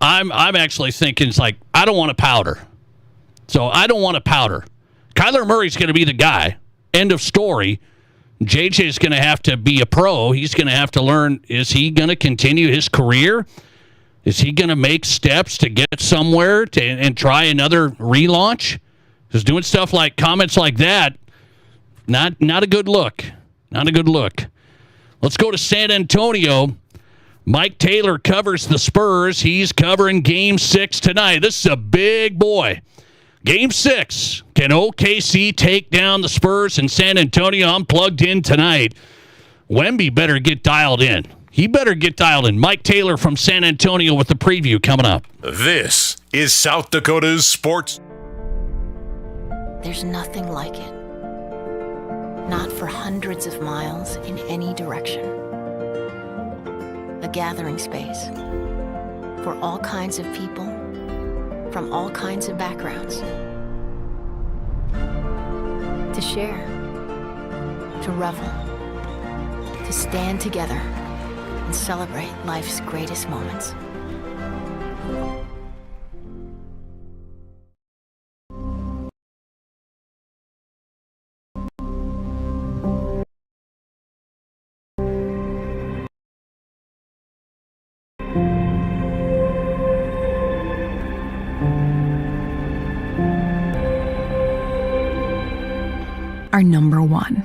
I'm actually thinking, it's like, I don't want to powder. So I don't want to powder. Kyler Murray's going to be the guy. End of story. JJ's going to have to be a pro. He's going to have to learn, is he going to continue his career? Is he going to make steps to get somewhere and try another relaunch? Because doing stuff like comments like that, not a good look. Not a good look. Let's go to San Antonio. Mike Taylor covers the Spurs. He's covering Game 6 tonight. This is a big boy. Game 6. Can OKC take down the Spurs in San Antonio? I'm plugged in tonight. Wemby better get dialed in. He better get dialed in. Mike Taylor from San Antonio with the preview coming up. This is South Dakota's Sports. There's nothing like it. Not for hundreds of miles in any direction. A gathering space for all kinds of people from all kinds of backgrounds. To share, to revel, to stand together and celebrate life's greatest moments. Are number one.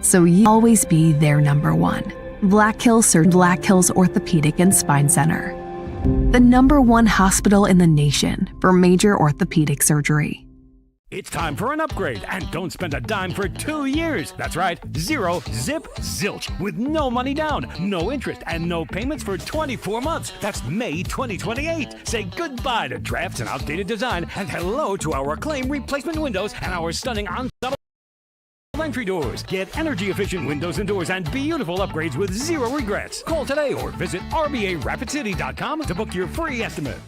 So you always be their number one. Black Hills Orthopedic and Spine Center. The number one hospital in the nation for major orthopedic surgery. It's time for an upgrade, and don't spend a dime for 2 years. That's right, 0 zip zilch with no money down, no interest, and no payments for 24 months. That's May 2028. Say goodbye to drafts and outdated design, and hello to our acclaimed replacement windows and our stunning ensemble entry doors. Get energy-efficient windows and doors and beautiful upgrades with 0 regrets. Call today or visit RBARapidCity.com to book your free estimate.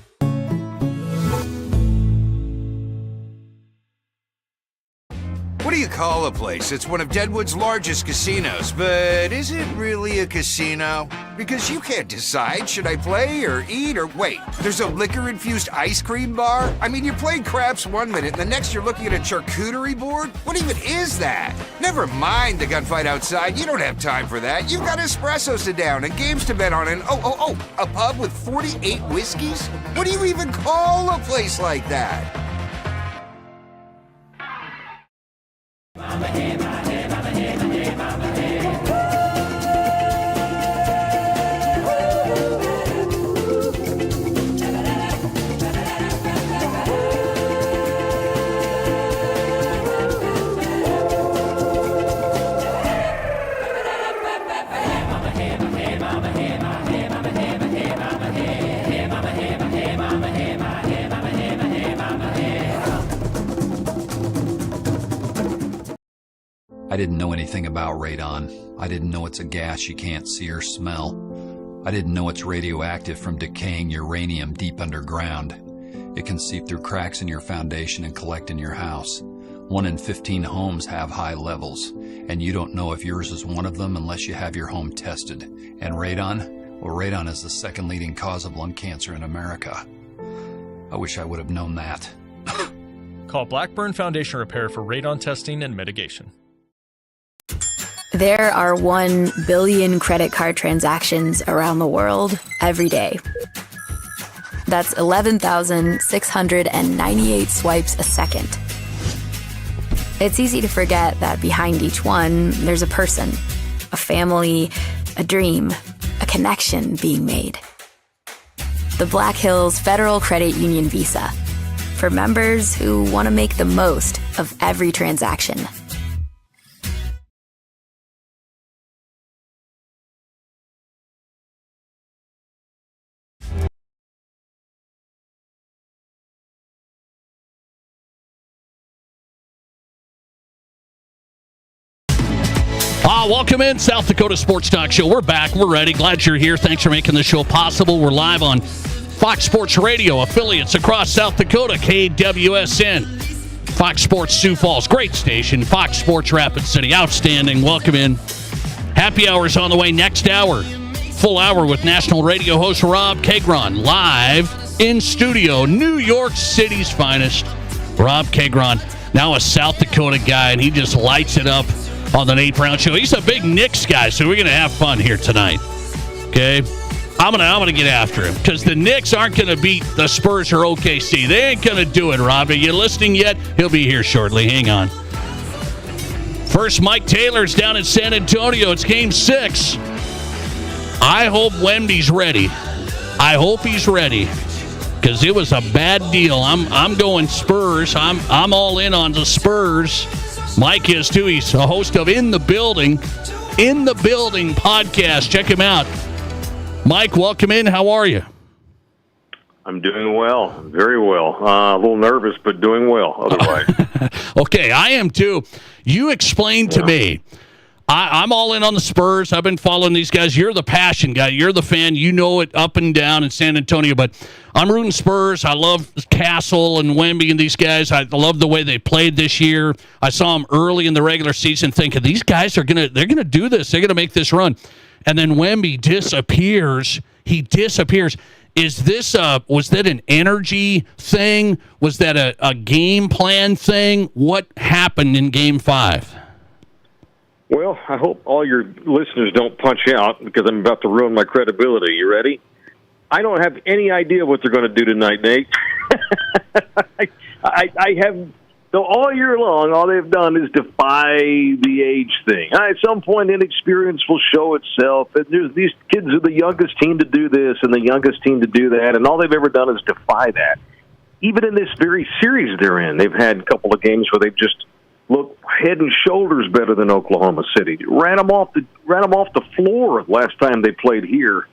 What do you call a place? It's one of Deadwood's largest casinos, but is it really a casino? Because you can't decide, should I play or eat or wait? There's a liquor-infused ice cream bar? I mean, you're playing craps 1 minute, and the next you're looking at a charcuterie board? What even is that? Never mind the gunfight outside, you don't have time for that. You've got espressos to down and games to bet on and a pub with 48 whiskeys? What do you even call a place like that? I didn't know anything about radon. I didn't know it's a gas you can't see or smell. I didn't know it's radioactive from decaying uranium deep underground. It can seep through cracks in your foundation and collect in your house. 1 in 15 homes have high levels, and you don't know if yours is one of them unless you have your home tested. And radon? Well, radon is the second leading cause of lung cancer in America. I wish I would have known that. Call Blackburn Foundation Repair for radon testing and mitigation. There are 1 billion credit card transactions around the world every day. That's 11,698 swipes a second. It's easy to forget that behind each one, there's a person, a family, a dream, a connection being made. The Black Hills Federal Credit Union Visa, for members who want to make the most of every transaction. Welcome in, South Dakota Sports Talk Show. We're back. We're ready. Glad you're here. Thanks for making the show possible. We're live on Fox Sports Radio, affiliates across South Dakota, KWSN, Fox Sports Sioux Falls, great station, Fox Sports Rapid City, outstanding. Welcome in. Happy hour's on the way next hour. Full hour with national radio host Rob Kagron, live in studio, New York City's finest. Rob Kegron, now a South Dakota guy, and he just lights it up on the Nate Brown Show. He's a big Knicks guy, so we're going to have fun here tonight. Okay? I'm gonna get after him because the Knicks aren't going to beat the Spurs or OKC. They ain't going to do it, Rob. Are you listening yet? He'll be here shortly. Hang on. First, Mike Taylor's down in San Antonio. It's Game 6. I hope Wemby's ready. I hope he's ready because it was a bad deal. I'm going Spurs. I'm all in on the Spurs. Mike is too. He's a host of In the Building podcast. Check him out. Mike, welcome in. How are you? I'm doing well, very well. A little nervous, but doing well otherwise. Okay, I am too. You explained to me. I'm all in on the Spurs. I've been following these guys. You're the passion guy. You're the fan. You know it up and down in San Antonio. But I'm rooting Spurs. I love Castle and Wemby and these guys. I love the way they played this year. I saw them early in the regular season thinking these guys they're gonna do this. They're gonna make this run. And then Wemby disappears. He disappears. Is this was that an energy thing? Was that a game plan thing? What happened in Game 5? Well, I hope all your listeners don't punch out because I'm about to ruin my credibility. You ready? I don't have any idea what they're going to do tonight, Nate. I have. So all year long, all they've done is defy the age thing. At some point, inexperience will show itself. And there's these kids are the youngest team to do this and the youngest team to do that, and all they've ever done is defy that. Even in this very series they're in, they've had a couple of games where they've just looked head and shoulders better than Oklahoma City. Ran them off the floor last time they played here.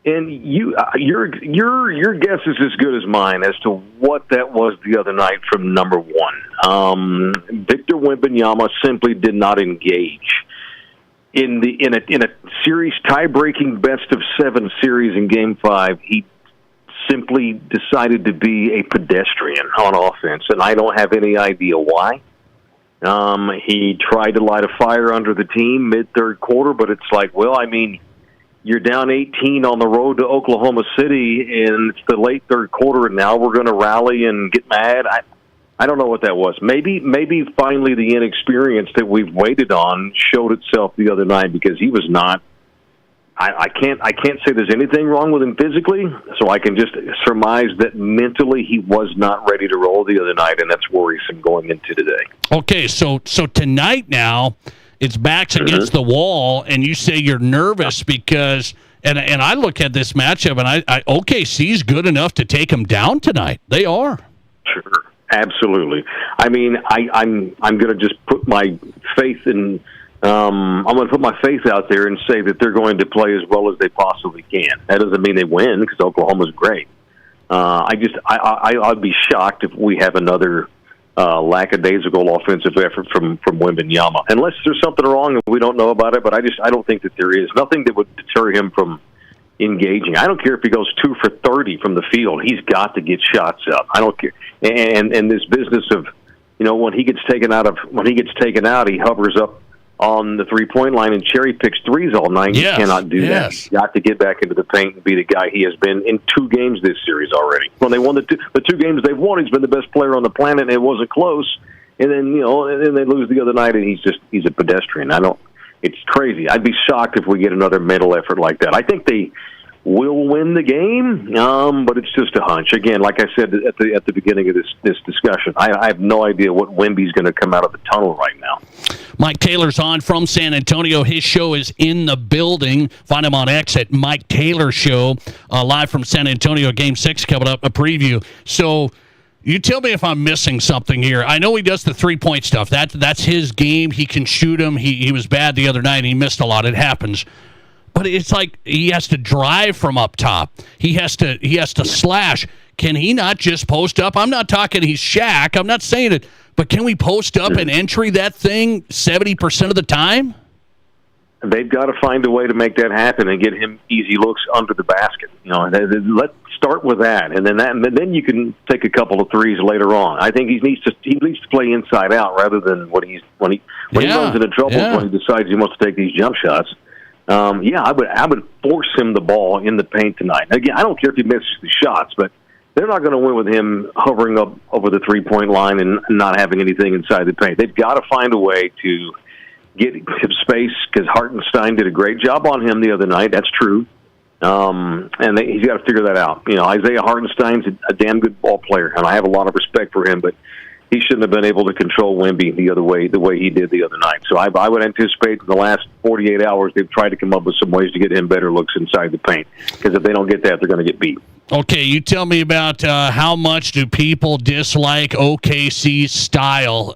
And your guess is as good as mine as to what that was the other night from number one. Victor Wembanyama simply did not engage in a series tie-breaking best-of-7 series in Game 5. He simply decided to be a pedestrian on offense, and I don't have any idea why. He tried to light a fire under the team mid-third quarter, but it's like, well, I mean, you're down 18 on the road to Oklahoma City, and it's the late third quarter, and now we're going to rally and get mad. I don't know what that was. Maybe finally the inexperience that we've waited on showed itself the other night because he was not. I can't say there's anything wrong with him physically, so I can just surmise that mentally he was not ready to roll the other night, and that's worrisome going into today. Okay, so tonight now, it's backs against the wall, and you say you're nervous because, and I look at this matchup, and OKC's good enough to take them down tonight. They are. Sure, absolutely. I mean, I'm going to just put my faith in. I'm going to put my faith out there and say that they're going to play as well as they possibly can. That doesn't mean they win because Oklahoma's great. I'd be shocked if we have another lackadaisical offensive effort from Wembanyama, unless there's something wrong and we don't know about it. But I don't think that there is nothing that would deter him from engaging. I don't care if he goes 2 for 30 from the field. He's got to get shots up. I don't care. And this business of, when he gets taken out, he hovers up on the three-point line and cherry picks threes all night. Yes. He cannot do that. He's got to get back into the paint and be the guy he has been in 2 games this series already. When they won the two games they've won, he's been the best player on the planet, and it wasn't close. And then, and then they lose the other night, and he's a pedestrian. It's crazy. I'd be shocked if we get another mental effort like that. I think they will win the game, but it's just a hunch. Again, like I said at the beginning of this discussion, I have no idea what Wemby's going to come out of the tunnel right now. Mike Taylor's on from San Antonio. His show is In the Building. Find him on X at Mike Taylor Show, live from San Antonio. Game 6 coming up, a preview. So you tell me if I'm missing something here. I know he does the three-point stuff. That's his game. He can shoot them. He was bad the other night, and he missed a lot. It happens. But it's like he has to drive from up top. He has to slash. Can he not just post up? I'm not talking he's Shaq. I'm not saying it. But can we post up and entry that thing 70% of the time? They've got to find a way to make that happen and get him easy looks under the basket. Let's start with that, and then you can take a couple of threes later on. I think he needs to play inside out rather than when he runs into trouble when he decides he wants to take these jump shots. I would force him the ball in the paint tonight. Again, I don't care if he misses the shots, but they're not going to win with him hovering up over the three-point line and not having anything inside the paint. They've got to find a way to get him space, because Hartenstein did a great job on him the other night. That's true. He's got to figure that out. Isaiah Hartenstein's a damn good ball player, and I have a lot of respect for him, but he shouldn't have been able to control Wemby the way he did the other night. So I would anticipate in the last 48 hours they've tried to come up with some ways to get him better looks inside the paint, because if they don't get that, they're going to get beat. Okay, you tell me about how much do people dislike OKC's style?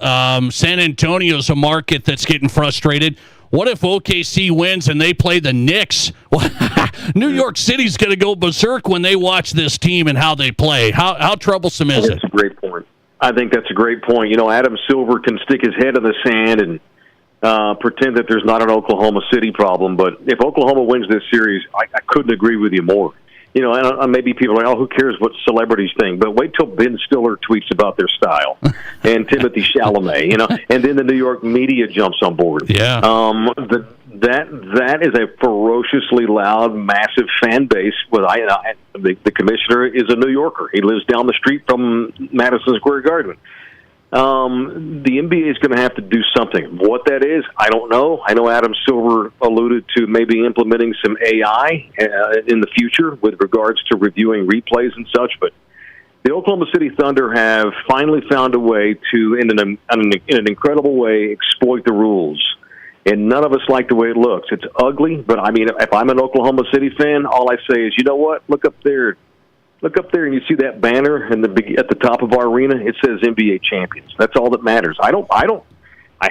San Antonio's a market that's getting frustrated. What if OKC wins and they play the Knicks? New York City's going to go berserk when they watch this team and how they play. How troublesome is it? That's a great point. I think that's a great point. Adam Silver can stick his head in the sand and pretend that there's not an Oklahoma City problem. But if Oklahoma wins this series, I couldn't agree with you more. And maybe people are like, who cares what celebrities think? But wait till Ben Stiller tweets about their style, and Timothée Chalamet, and then the New York media jumps on board. Yeah. That is a ferociously loud, massive fan base. The commissioner is a New Yorker. He lives down the street from Madison Square Garden. The NBA is going to have to do something. What that is, I don't know. I know Adam Silver alluded to maybe implementing some AI in the future with regards to reviewing replays and such, but the Oklahoma City Thunder have finally found a way to, in an incredible way, exploit the rules. And none of us like the way it looks. It's ugly, but if I'm an Oklahoma City fan, all I say is, you know what? Look up there and you see that banner at the top of our arena. It says NBA champions. That's all that matters. I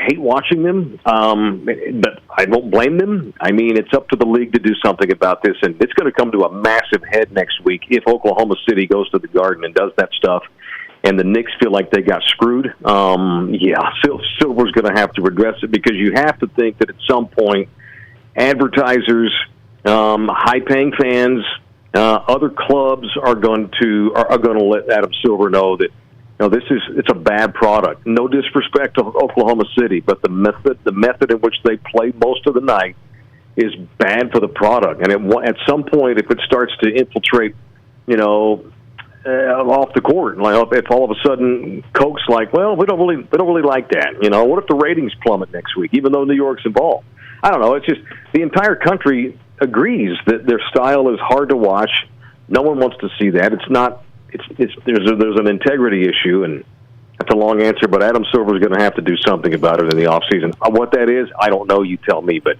hate watching them, but I don't blame them. It's up to the league to do something about this, and it's going to come to a massive head next week if Oklahoma City goes to the Garden and does that stuff, and the Knicks feel like they got screwed. Silver's going to have to address it, because you have to think that at some point, advertisers, high-paying fans, other clubs are going to let Adam Silver know that it's a bad product. No disrespect to Oklahoma City, but the method in which they play most of the night is bad for the product. And at some point, if it starts to infiltrate, off the court, like if all of a sudden Coke's like, well, we don't really like that. What if the ratings plummet next week, even though New York's involved? I don't know. It's just the entire country agrees that their style is hard to watch. No one wants to see that. It's not. There's an integrity issue, and that's a long answer. But Adam Silver's going to have to do something about it in the offseason. What that is, I don't know. You tell me. But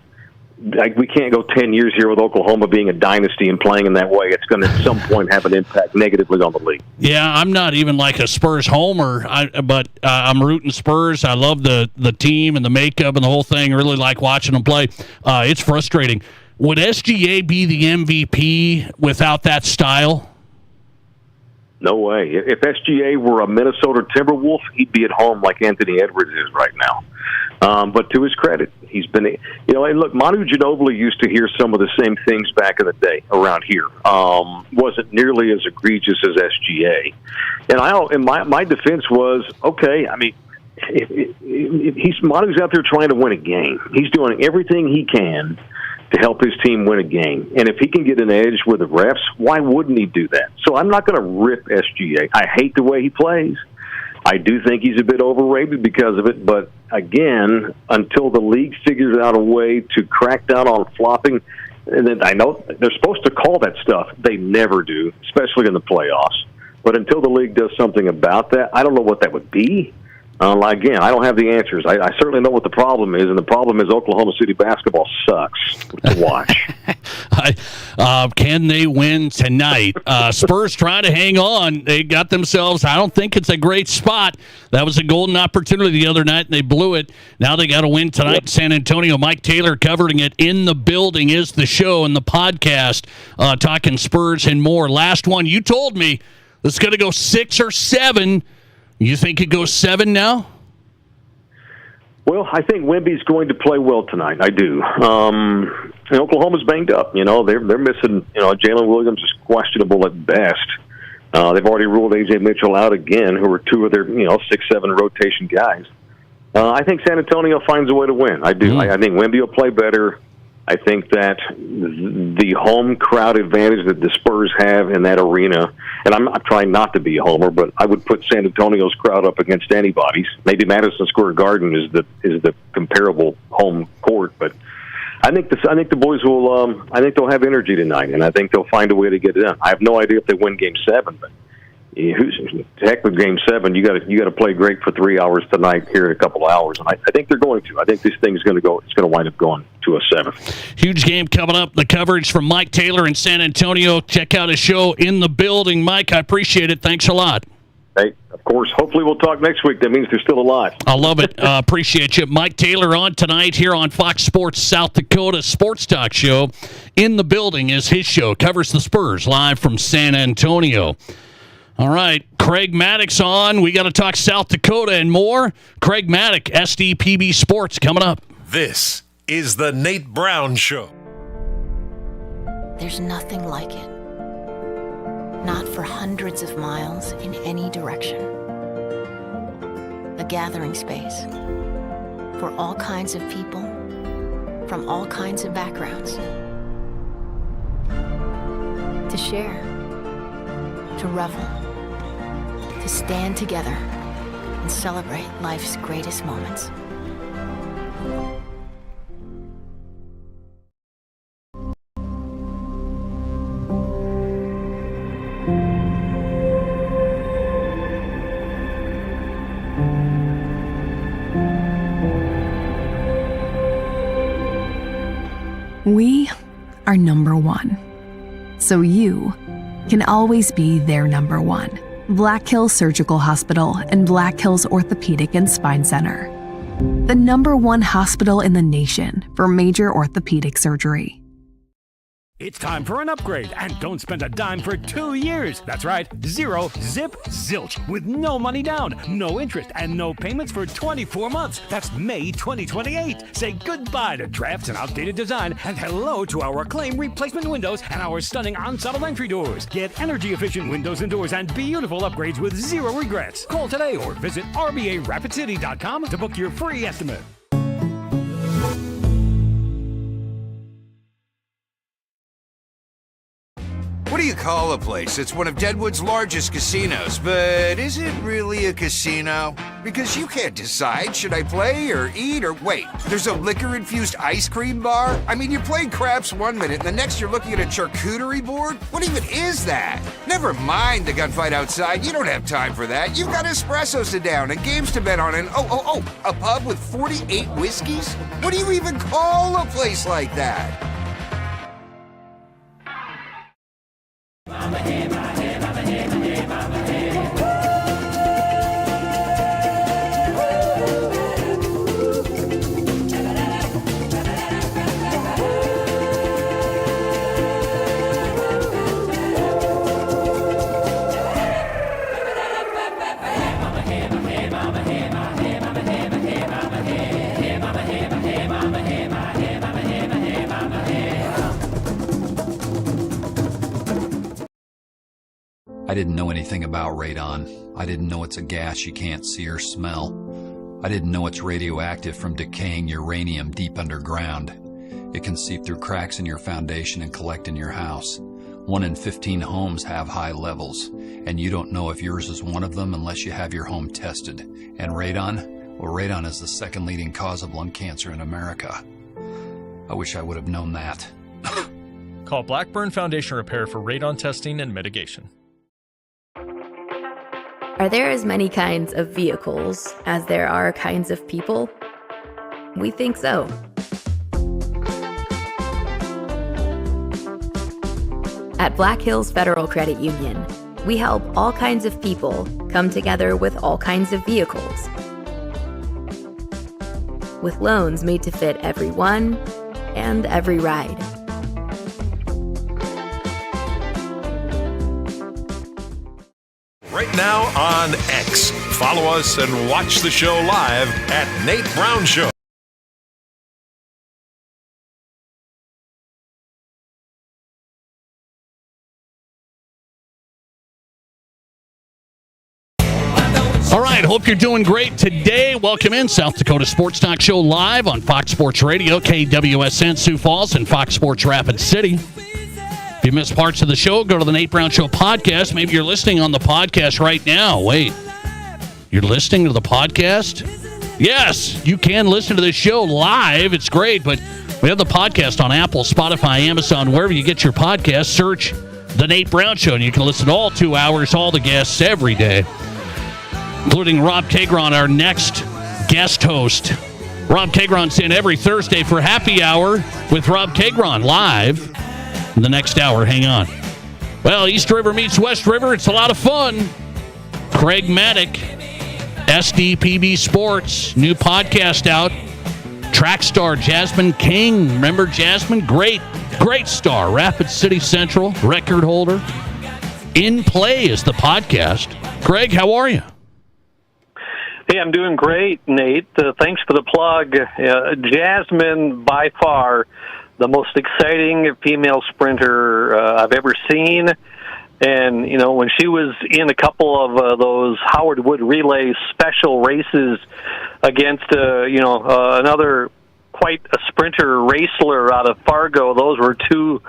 we can't go 10 years here with Oklahoma being a dynasty and playing in that way. It's going to at some point have an impact negatively on the league. Yeah, I'm not even like a Spurs homer, but I'm rooting Spurs. I love the team and the makeup and the whole thing. I really like watching them play. It's frustrating. Would SGA be the MVP without that style? No way. If SGA were a Minnesota Timberwolf, he'd be at home like Anthony Edwards is right now. But to his credit, he's been, and look, Manu Ginobili used to hear some of the same things back in the day around here. Wasn't nearly as egregious as SGA. And my defense was, okay, if Manu's out there trying to win a game. He's doing everything he can to help his team win a game. And if he can get an edge with the refs, why wouldn't he do that? So I'm not going to rip SGA. I hate the way he plays. I do think he's a bit overrated because of it, but again, until the league figures out a way to crack down on flopping, and then I know they're supposed to call that stuff. They never do, especially in the playoffs. But until the league does something about that, I don't know what that would be. Again, I don't have the answers. I certainly know what the problem is, and the problem is Oklahoma City basketball sucks to watch. Can they win tonight? Spurs trying to hang on. They got themselves, I don't think it's a great spot. That was a golden opportunity the other night, and they blew it. Now they got to win tonight in San Antonio. Mike Taylor covering it in the building is the show and the podcast, talking Spurs and more. Last one, you told me it's going to go 6 or 7. You think it goes 7 now? Well, I think Wemby's going to play well tonight. I do. And Oklahoma's banged up. They're missing. Jalen Williams is questionable at best. They've already ruled A.J. Mitchell out again, who are two of their 6-7 rotation guys. I think San Antonio finds a way to win. I do. I think Wemby will play better. I think that the home crowd advantage that the Spurs have in that arena, and I'm trying not to be a homer, but I would put San Antonio's crowd up against anybody's. Maybe Madison Square Garden is the comparable home court, but I think the boys will. I think they'll have energy tonight, and I think they'll find a way to get it done. I have no idea if they win Game 7, but heck with Game 7, you got to play great for 3 hours tonight here in a couple of hours, and I think they're going to. I think this thing's going to go. It's going to wind up going to a 7. Huge game coming up. The coverage from Mike Taylor in San Antonio. Check out his show In the Building. Mike, I appreciate it. Thanks a lot. Hey, of course. Hopefully we'll talk next week. That means they're still alive. I love it. Appreciate you. Mike Taylor on tonight here on Fox Sports South Dakota Sports Talk Show. In the Building is his show. Covers the Spurs live from San Antonio. All right, Craig Maddox on. We got to talk South Dakota and more. Craig Maddox, SDPB Sports, coming up. This is the Nate Brown Show. There's nothing like it. Not for hundreds of miles in any direction. A gathering space for all kinds of people from all kinds of backgrounds. To share, to revel, to stand together and celebrate life's greatest moments. We are number one, so you can always be their number one. Black Hills Surgical Hospital and Black Hills Orthopedic and Spine Center. The number one hospital in the nation for major orthopedic surgery. It's time for an upgrade, and don't spend a dime for 2 years. That's right, 0 zip zilch with no money down, no interest, and no payments for 24 months. That's May 2028. Say goodbye to drafts and outdated design, and hello to our acclaimed replacement windows and our stunning ensemble entry doors. Get energy-efficient windows and doors and beautiful upgrades with 0 regrets. Call today or visit RBARapidCity.com to book your free estimate. What do you call a place? It's one of Deadwood's largest casinos, but is it really a casino? Because you can't decide, should I play or eat or wait, there's a liquor-infused ice cream bar? I mean, you're playing craps 1 minute and the next you're looking at a charcuterie board? What even is that? Never mind the gunfight outside, you don't have time for that. You've got espressos to down and games to bet on and a pub with 48 whiskeys? What do you even call a place like that? I didn't know anything about radon. I didn't know it's a gas you can't see or smell. I didn't know it's radioactive from decaying uranium deep underground. It can seep through cracks in your foundation and collect in your house. 1 in 15 homes have high levels, and you don't know if yours is one of them unless you have your home tested. And radon? Well, radon is the second leading cause of lung cancer in America. I wish I would have known that. Call Blackburn Foundation Repair for radon testing and mitigation. Are there as many kinds of vehicles as there are kinds of people? We think so. At Black Hills Federal Credit Union, we help all kinds of people come together with all kinds of vehicles. With loans made to fit everyone and every ride. Right now on X. Follow us and watch the show live at Nate Brown Show. All right, hope you're doing great today. Welcome in South Dakota Sports Talk Show live on Fox Sports Radio, KWSN Sioux Falls, and Fox Sports Rapid City. If you missed parts of the show, go to the Nate Brown Show podcast. Maybe you're listening on the podcast right now. Wait, you're listening to the podcast? Yes, you can listen to this show live. It's great, but we have the podcast on Apple, Spotify, Amazon, wherever you get your podcast. Search The Nate Brown Show, and you can listen to all 2 hours, all the guests every day, including Rob Kagron, our next guest host. Rob Kagron's in every Thursday for Happy Hour with Rob Kagron live in the next hour. Hang on. Well, East River meets West River. It's a lot of fun. Craig Maddock, SDPB Sports, new podcast out. Track star Jasmine King. Remember Jasmine? Great star. Rapid City Central record holder. In Play is the podcast. Craig, how are you? Hey, I'm doing great, Nate. Thanks for the plug. Jasmine, by far, the most exciting female sprinter I've ever seen. And, you know, when she was in a couple of those Howard Wood Relay special races against, another quite a sprinter racer out of Fargo, those were two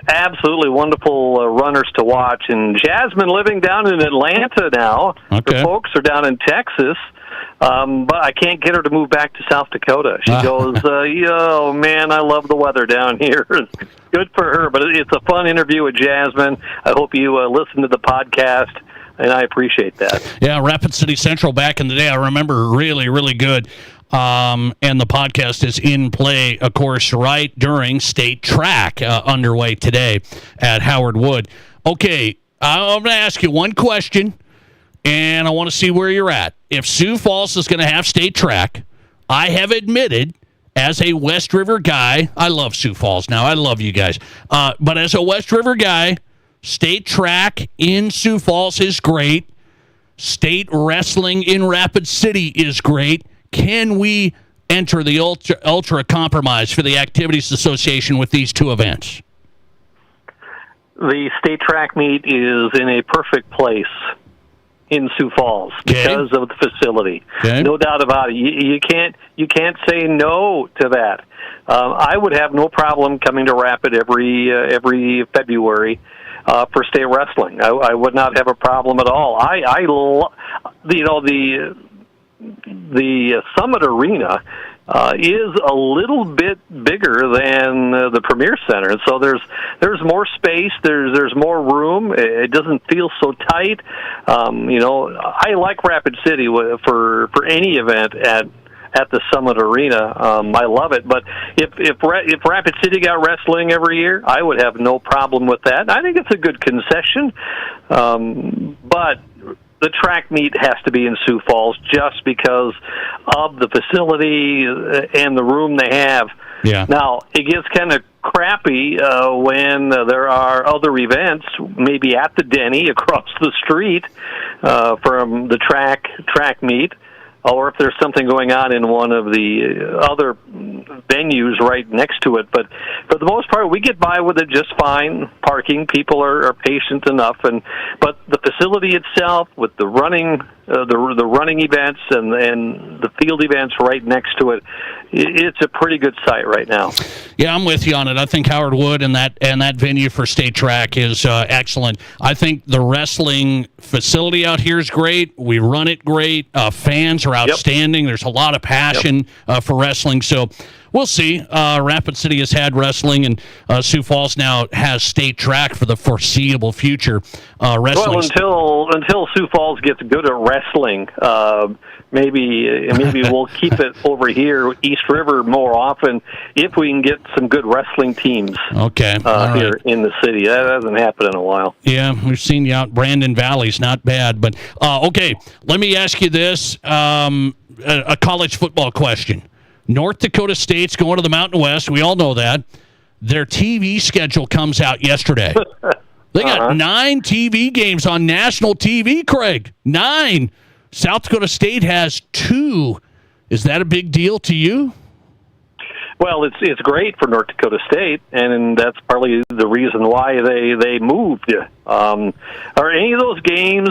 absolutely wonderful runners to watch. And Jasmine living down in Atlanta now. Okay. Her folks are down in Texas. But I can't get her to move back to South Dakota. She goes, oh, man, I love the weather down here. Good for her, but it's a fun interview with Jasmine. I hope you listen to the podcast, and I appreciate that. Yeah, Rapid City Central back in the day, I remember really, really good. And the podcast is In Play, of course, right during state track underway today at Howard Wood. Okay, I'm going to ask you one question, and I want to see where you're at. If Sioux Falls is going to have state track, I have admitted, as a West River guy, I love Sioux Falls now. I love you guys. But as a West River guy, state track in Sioux Falls is great. State wrestling in Rapid City is great. Can we enter the ultra compromise for the Activities Association with these two events? The state track meet is in a perfect place in Sioux Falls because of the facility. Okay. No doubt about it. You can't say no to that. I would have no problem coming to Rapid every February for state wrestling. I would not have a problem at all. The Summit Arena is a little bit bigger than the Premier Center, and so there's more space. There's more room. It doesn't feel so tight. I like Rapid City for any event at the Summit Arena. I love it. But if Rapid City got wrestling every year, I would have no problem with that. I think it's a good concession. But the track meet has to be in Sioux Falls just because of the facility and the room they have. Yeah. Now, it gets kind of crappy when there are other events, maybe at the Denny across the street from the track meet, or if there's something going on in one of the other venues right next to it. But for the most part, we get by with it just fine. Parking, people are patient enough, but the facility itself, with the running, the running events and the field events right next to it, it's a pretty good site right now. Yeah, I'm with you on it. I think Howard Wood and that venue for state track is excellent. I think the wrestling facility out here is great. We run it great. Fans are outstanding. There's a lot of passion for wrestling. So we'll see. Rapid City has had wrestling, and Sioux Falls now has state track for the foreseeable future. Wrestling. Well, until Sioux Falls gets good at wrestling, maybe we'll keep it over here, East River, more often if we can get some good wrestling teams. Okay, here in the city. That hasn't happened in a while. Yeah, we've seen you out Brandon Valley's not bad, but okay. Let me ask you this: a college football question. North Dakota State's going to the Mountain West. We all know that. Their TV schedule comes out yesterday. They got 9 TV games on national TV, Craig. 9. South Dakota State has 2. Is that a big deal to you? Well, it's great for North Dakota State, and that's partly the reason why they moved. Are any of those games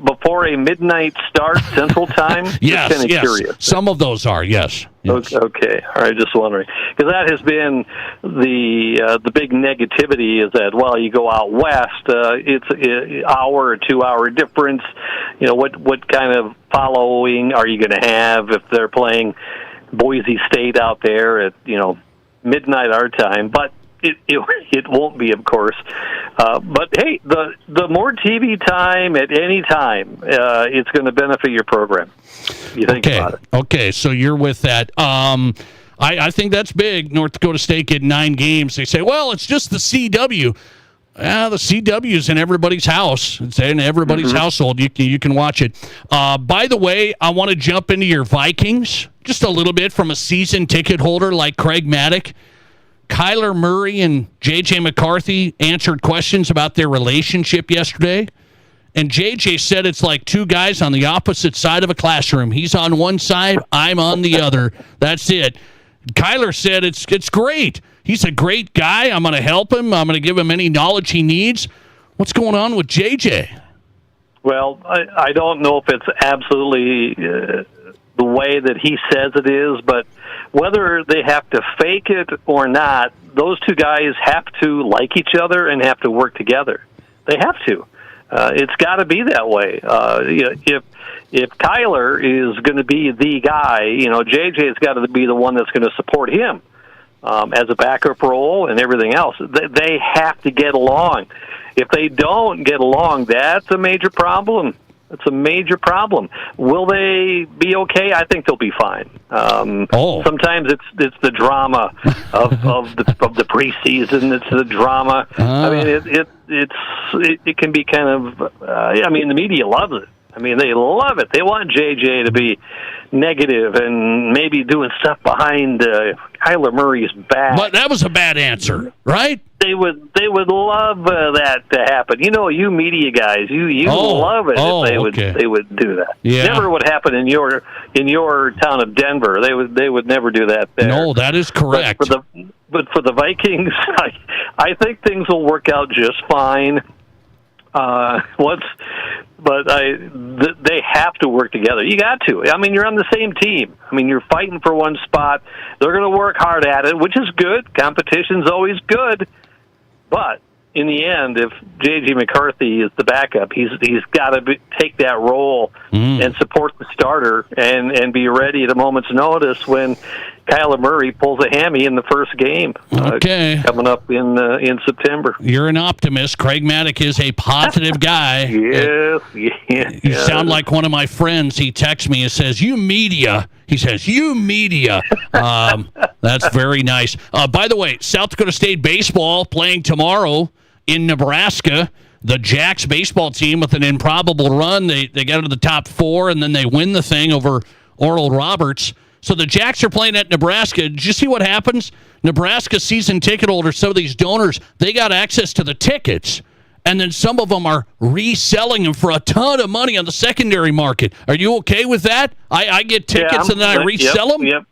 before a midnight start Central Time? Yes, yes. Curious. Some of those are, yes. Okay, all right. Just wondering, because that has been the big negativity is that you go out west, it's an hour or 2 hour difference. What kind of following are you going to have if they're playing Boise State out there at midnight our time? But it won't be, of course. But hey, the more TV time at any time, it's going to benefit your program. You think about it. Okay, so you're with that. I think that's big. North Dakota State get 9 games. They say, well, it's just the CW. The CW's in everybody's house. It's in everybody's household. You can watch it. By the way, I want to jump into your Vikings just a little bit from a season ticket holder like Craig Maddock. Kyler Murray and J.J. McCarthy answered questions about their relationship yesterday. And J.J. said it's like two guys on the opposite side of a classroom. He's on one side, I'm on the other. That's it. Kyler said it's great. He's a great guy. I'm going to help him. I'm going to give him any knowledge he needs. What's going on with J.J.? Well, I don't know if it's absolutely the way that he says it is, but whether they have to fake it or not, those two guys have to like each other and have to work together. They have to. It's got to be that way. If Kyler is going to be the guy, JJ's got to be the one that's going to support him as a backup role and everything else. They have to get along. If they don't get along, that's a major problem. It's a major problem. Will they be okay? I think they'll be fine. Sometimes it's the drama of the preseason. It's the drama. I mean, it can be kind of. The media loves it. I mean, they love it. They want JJ to be negative and maybe doing stuff behind Kyler Murray's back. But that was a bad answer, right? They would love that to happen. You media guys, you love it if they would do that. Yeah. Never would happen in your town of Denver. They would never do that there. No, that is correct. But for the Vikings, I think things will work out just fine. They have to work together. You got to. I mean, you're on the same team. I mean, you're fighting for one spot. They're going to work hard at it, which is good. Competition's always good. But in the end, if J.J. McCarthy is the backup, he's got to take that role and support the starter and be ready at a moment's notice when Kyler Murray pulls a hammy in the first game coming up in September. You're an optimist. Craig Maddock is a positive guy. Yes. You sound like one of my friends. He texts me and says, "You media." He says, "You media." That's very nice. By the way, South Dakota State baseball playing tomorrow in Nebraska. The Jacks baseball team with an improbable run. They got into the top 4, and then they win the thing over Oral Roberts. So the Jacks are playing at Nebraska. Did you see what happens? Nebraska season ticket holders, some of these donors, they got access to the tickets, and then some of them are reselling them for a ton of money on the secondary market. Are you okay with that? I get tickets and then I resell them? Yep.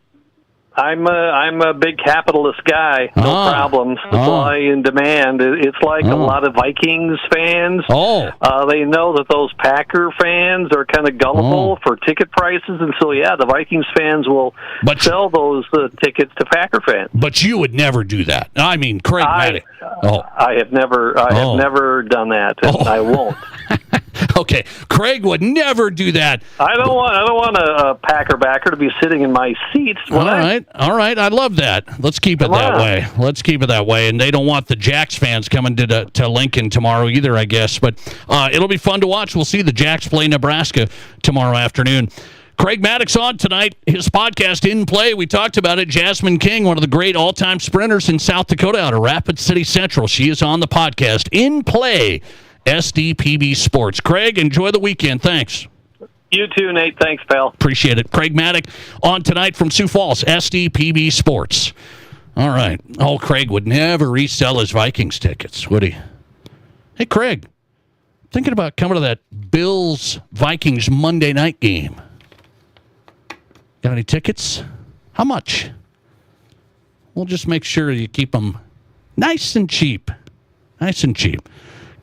I'm a big capitalist guy. No problem. Supply and demand. It's like a lot of Vikings fans. They know that those Packer fans are kind of gullible for ticket prices, and so the Vikings fans will sell those tickets to Packer fans. But you would never do that. I mean, Craig Maddock. I have never done that, and I won't. Okay, Craig would never do that. I don't want a Packer backer to be sitting in my seats. All right. I love that. Let's keep it that way. Let's keep it that way. And they don't want the Jacks fans coming to Lincoln tomorrow either, I guess. But it'll be fun to watch. We'll see the Jacks play Nebraska tomorrow afternoon. Craig Maddock's on tonight. His podcast, In Play, we talked about it. Jasmine King, one of the great all-time sprinters in South Dakota out of Rapid City Central. She is on the podcast, In Play, SDPB Sports. Craig, enjoy the weekend. Thanks. You too, Nate. Thanks, pal. Appreciate it. Craig Maddock on tonight from Sioux Falls, SDPB Sports. All right. Craig would never resell his Vikings tickets, would he? Hey, Craig, thinking about coming to that Bills-Vikings Monday night game. Got any tickets? How much? We'll just make sure you keep them nice and cheap. Nice and cheap.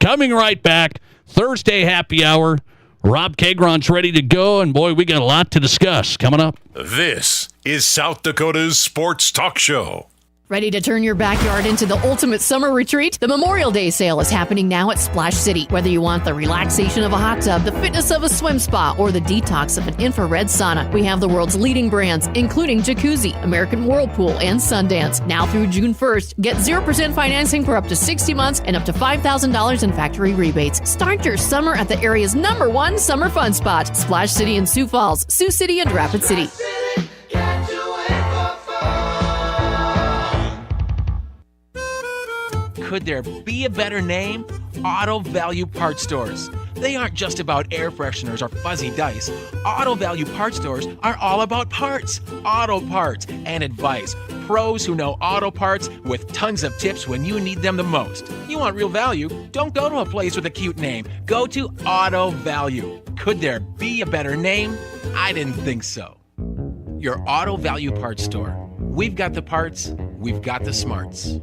Coming right back, Thursday happy hour. Rob Kagron's ready to go, and boy, we got a lot to discuss coming up. This is South Dakota's Sports Talk Show. Ready to turn your backyard into the ultimate summer retreat? The Memorial Day sale is happening now at Splash City. Whether you want the relaxation of a hot tub, the fitness of a swim spa, or the detox of an infrared sauna, we have the world's leading brands, including Jacuzzi, American Whirlpool, and Sundance. Now through June 1st, get 0% financing for up to 60 months and up to $5,000 in factory rebates. Start your summer at the area's #1 summer fun spot, Splash City in Sioux Falls, Sioux City, and Rapid City. Could there be a better name? Auto Value Parts Stores. They aren't just about air fresheners or fuzzy dice. Auto Value Parts Stores are all about parts, auto parts, and advice. Pros who know auto parts with tons of tips when you need them the most. You want real value? Don't go to a place with a cute name. Go to Auto Value. Could there be a better name? I didn't think so. Your Auto Value Parts Store. We've got the parts, we've got the smarts.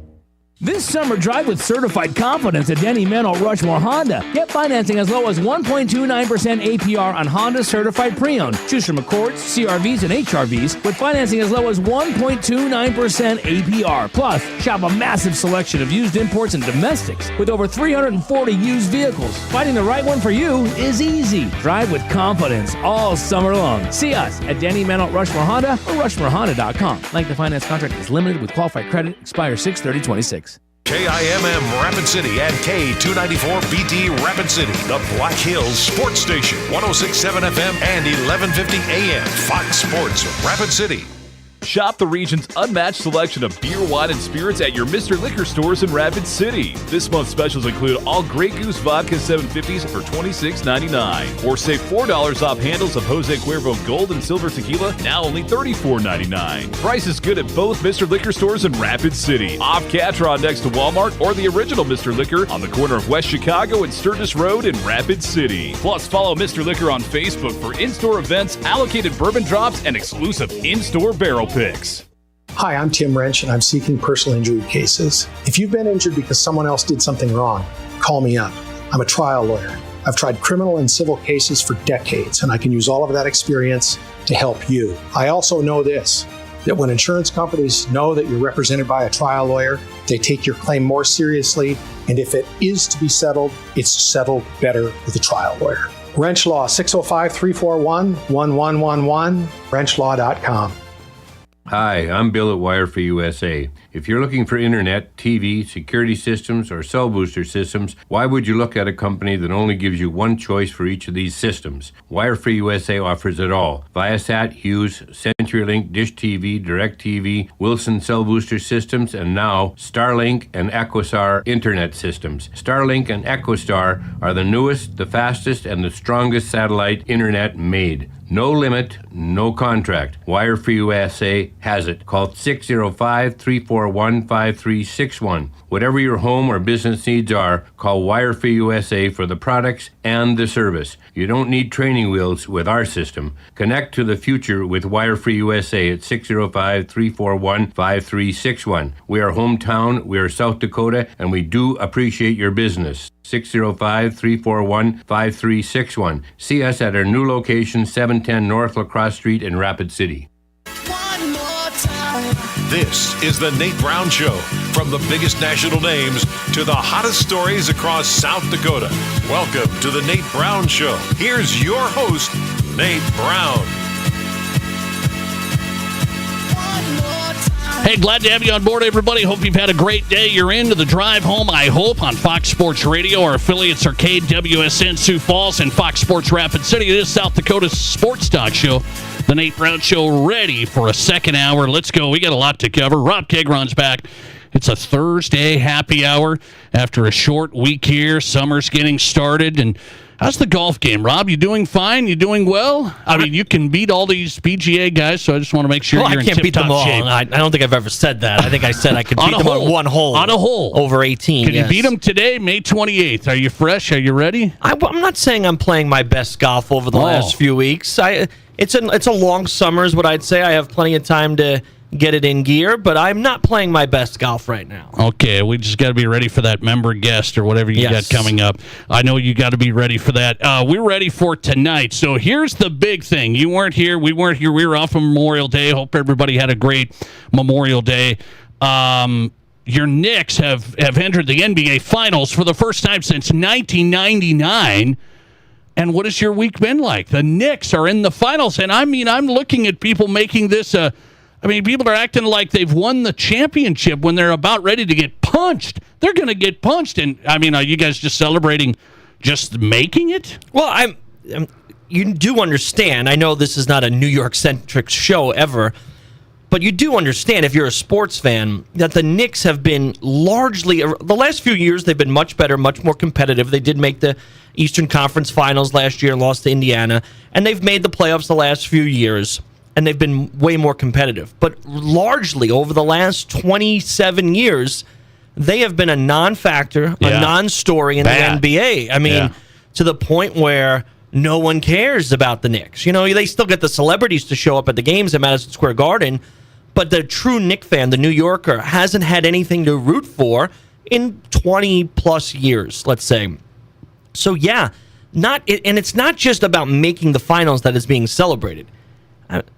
This summer, drive with certified confidence at Denny Meno Rushmore Honda. Get financing as low as 1.29% APR on Honda certified pre-owned. Choose from Accords, CRVs, and HRVs with financing as low as 1.29% APR. Plus, shop a massive selection of used imports and domestics with over 340 used vehicles. Finding the right one for you is easy. Drive with confidence all summer long. See us at Denny Meno Rushmore Honda or RushmoreHonda.com. Length of finance contract is limited with qualified credit. Expires 6/30/26. KIMM Rapid City and K294BT Rapid City, the Black Hills Sports Station, 106.7 FM and 1150 AM, Fox Sports Rapid City. Shop the region's unmatched selection of beer, wine, and spirits at your Mr. Liquor stores in Rapid City. This month's specials include all Grey Goose Vodka 750s for $26.99. Or save $4 off handles of Jose Cuervo Gold and Silver Tequila, now only $34.99. Price is good at both Mr. Liquor stores in Rapid City. Off Catron next to Walmart or the original Mr. Liquor on the corner of West Chicago and Sturgis Road in Rapid City. Plus, follow Mr. Liquor on Facebook for in-store events, allocated bourbon drops, and exclusive in-store barrel picks. Hi, I'm Tim Wrench, and I'm seeking personal injury cases. If you've been injured because someone else did something wrong, call me up. I'm a trial lawyer. I've tried criminal and civil cases for decades, and I can use all of that experience to help you. I also know this, that when insurance companies know that you're represented by a trial lawyer, they take your claim more seriously, and if it is to be settled, it's settled better with a trial lawyer. Wrench Law, 605-341-1111, wrenchlaw.com. Hi, I'm Bill at Wire for USA. If you're looking for internet, TV, security systems, or cell booster systems, why would you look at a company that only gives you one choice for each of these systems? Wire for USA offers it all. Viasat, Hughes, CenturyLink, Dish TV, DirecTV, Wilson cell booster systems, and now Starlink and EchoStar internet systems. Starlink and EchoStar are the newest, the fastest, and the strongest satellite internet made. No limit, no contract. Wire for USA has it. Call 605-341-5361. Whatever your home or business needs are, call Wire for USA for the products and the service. You don't need training wheels with our system. Connect to the future with Wire for USA at 605-341-5361. We are hometown, we are South Dakota, and we do appreciate your business. 605-341-5361. See us at our new location, 710 North La Crosse Street in Rapid City. This is the Nate Brown Show. From the biggest national names to the hottest stories across South Dakota. Welcome to the Nate Brown Show. Here's your host, Nate Brown. Hey, glad to have you on board, everybody. Hope you've had a great day. You're into the drive home, I hope, on Fox Sports Radio. Our affiliates are KWSN Sioux Falls and Fox Sports Rapid City. It is South Dakota's Sports Talk Show. The Nate Brown Show ready for a second hour. Let's go. We got a lot to cover. Rob Kagron's back. It's a Thursday happy hour after a short week here. Summer's getting started. And how's the golf game, Rob? You doing fine? You doing well? I mean, you can beat all these PGA guys, so I just want to make sure you're in tip-top shape. I can't beat them all. I don't think I've ever said that. I think I said I could beat them on one hole. On a hole. Over 18, Can you beat them today, May 28th? Are you fresh? Are you ready? I'm not saying I'm playing my best golf over the last few weeks. It's a long summer is what I'd say. I have plenty of time to get it in gear, but I'm not playing my best golf right now. Okay, we just got to be ready for that member guest or whatever you got coming up. I know you got to be ready for that. We're ready for tonight. So here's the big thing. You weren't here. We weren't here. We were off on Memorial Day. Hope everybody had a great Memorial Day. Your Knicks have entered the NBA Finals for the first time since 1999. And what has your week been like? The Knicks are in the finals. And I mean, I'm looking at people making this people are acting like they've won the championship when they're about ready to get punched. They're going to get punched. And, I mean, are you guys just celebrating just making it? Well, you do understand. I know this is not a New York-centric show ever, but you do understand, if you're a sports fan, that the Knicks have been largely, the last few years, they've been much better, much more competitive. They did make the Eastern Conference Finals last year and lost to Indiana, and they've made the playoffs the last few years, and they've been way more competitive. But largely, over the last 27 years, they have been a non-factor, a non-story in the NBA. I mean, to the point where no one cares about the Knicks. You know, they still get the celebrities to show up at the games at Madison Square Garden, but the true Knicks fan, the New Yorker, hasn't had anything to root for in 20-plus years, let's say. So, and it's not just about making the finals that is being celebrated.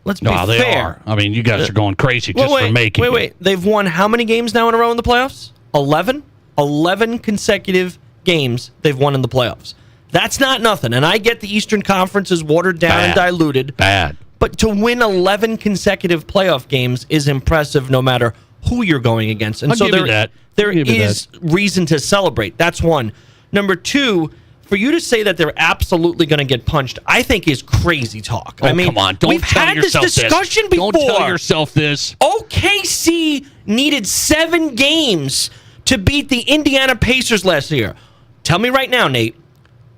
Let's be fair. They are. I mean, you guys are going crazy just for making it. Wait. They've won how many games now in a row in the playoffs? 11? 11 consecutive games they've won in the playoffs. That's not nothing. And I get the Eastern Conference is watered down and diluted. But to win 11 consecutive playoff games is impressive no matter who you're going against. And I'll give you that. There is reason to celebrate. That's one. Number two, for you to say that they're absolutely going to get punched, I think is crazy talk. Oh, I mean, come on. Don't we've tell had yourself this discussion before. Don't tell yourself this. OKC needed 7 games to beat the Indiana Pacers last year. Tell me right now, Nate,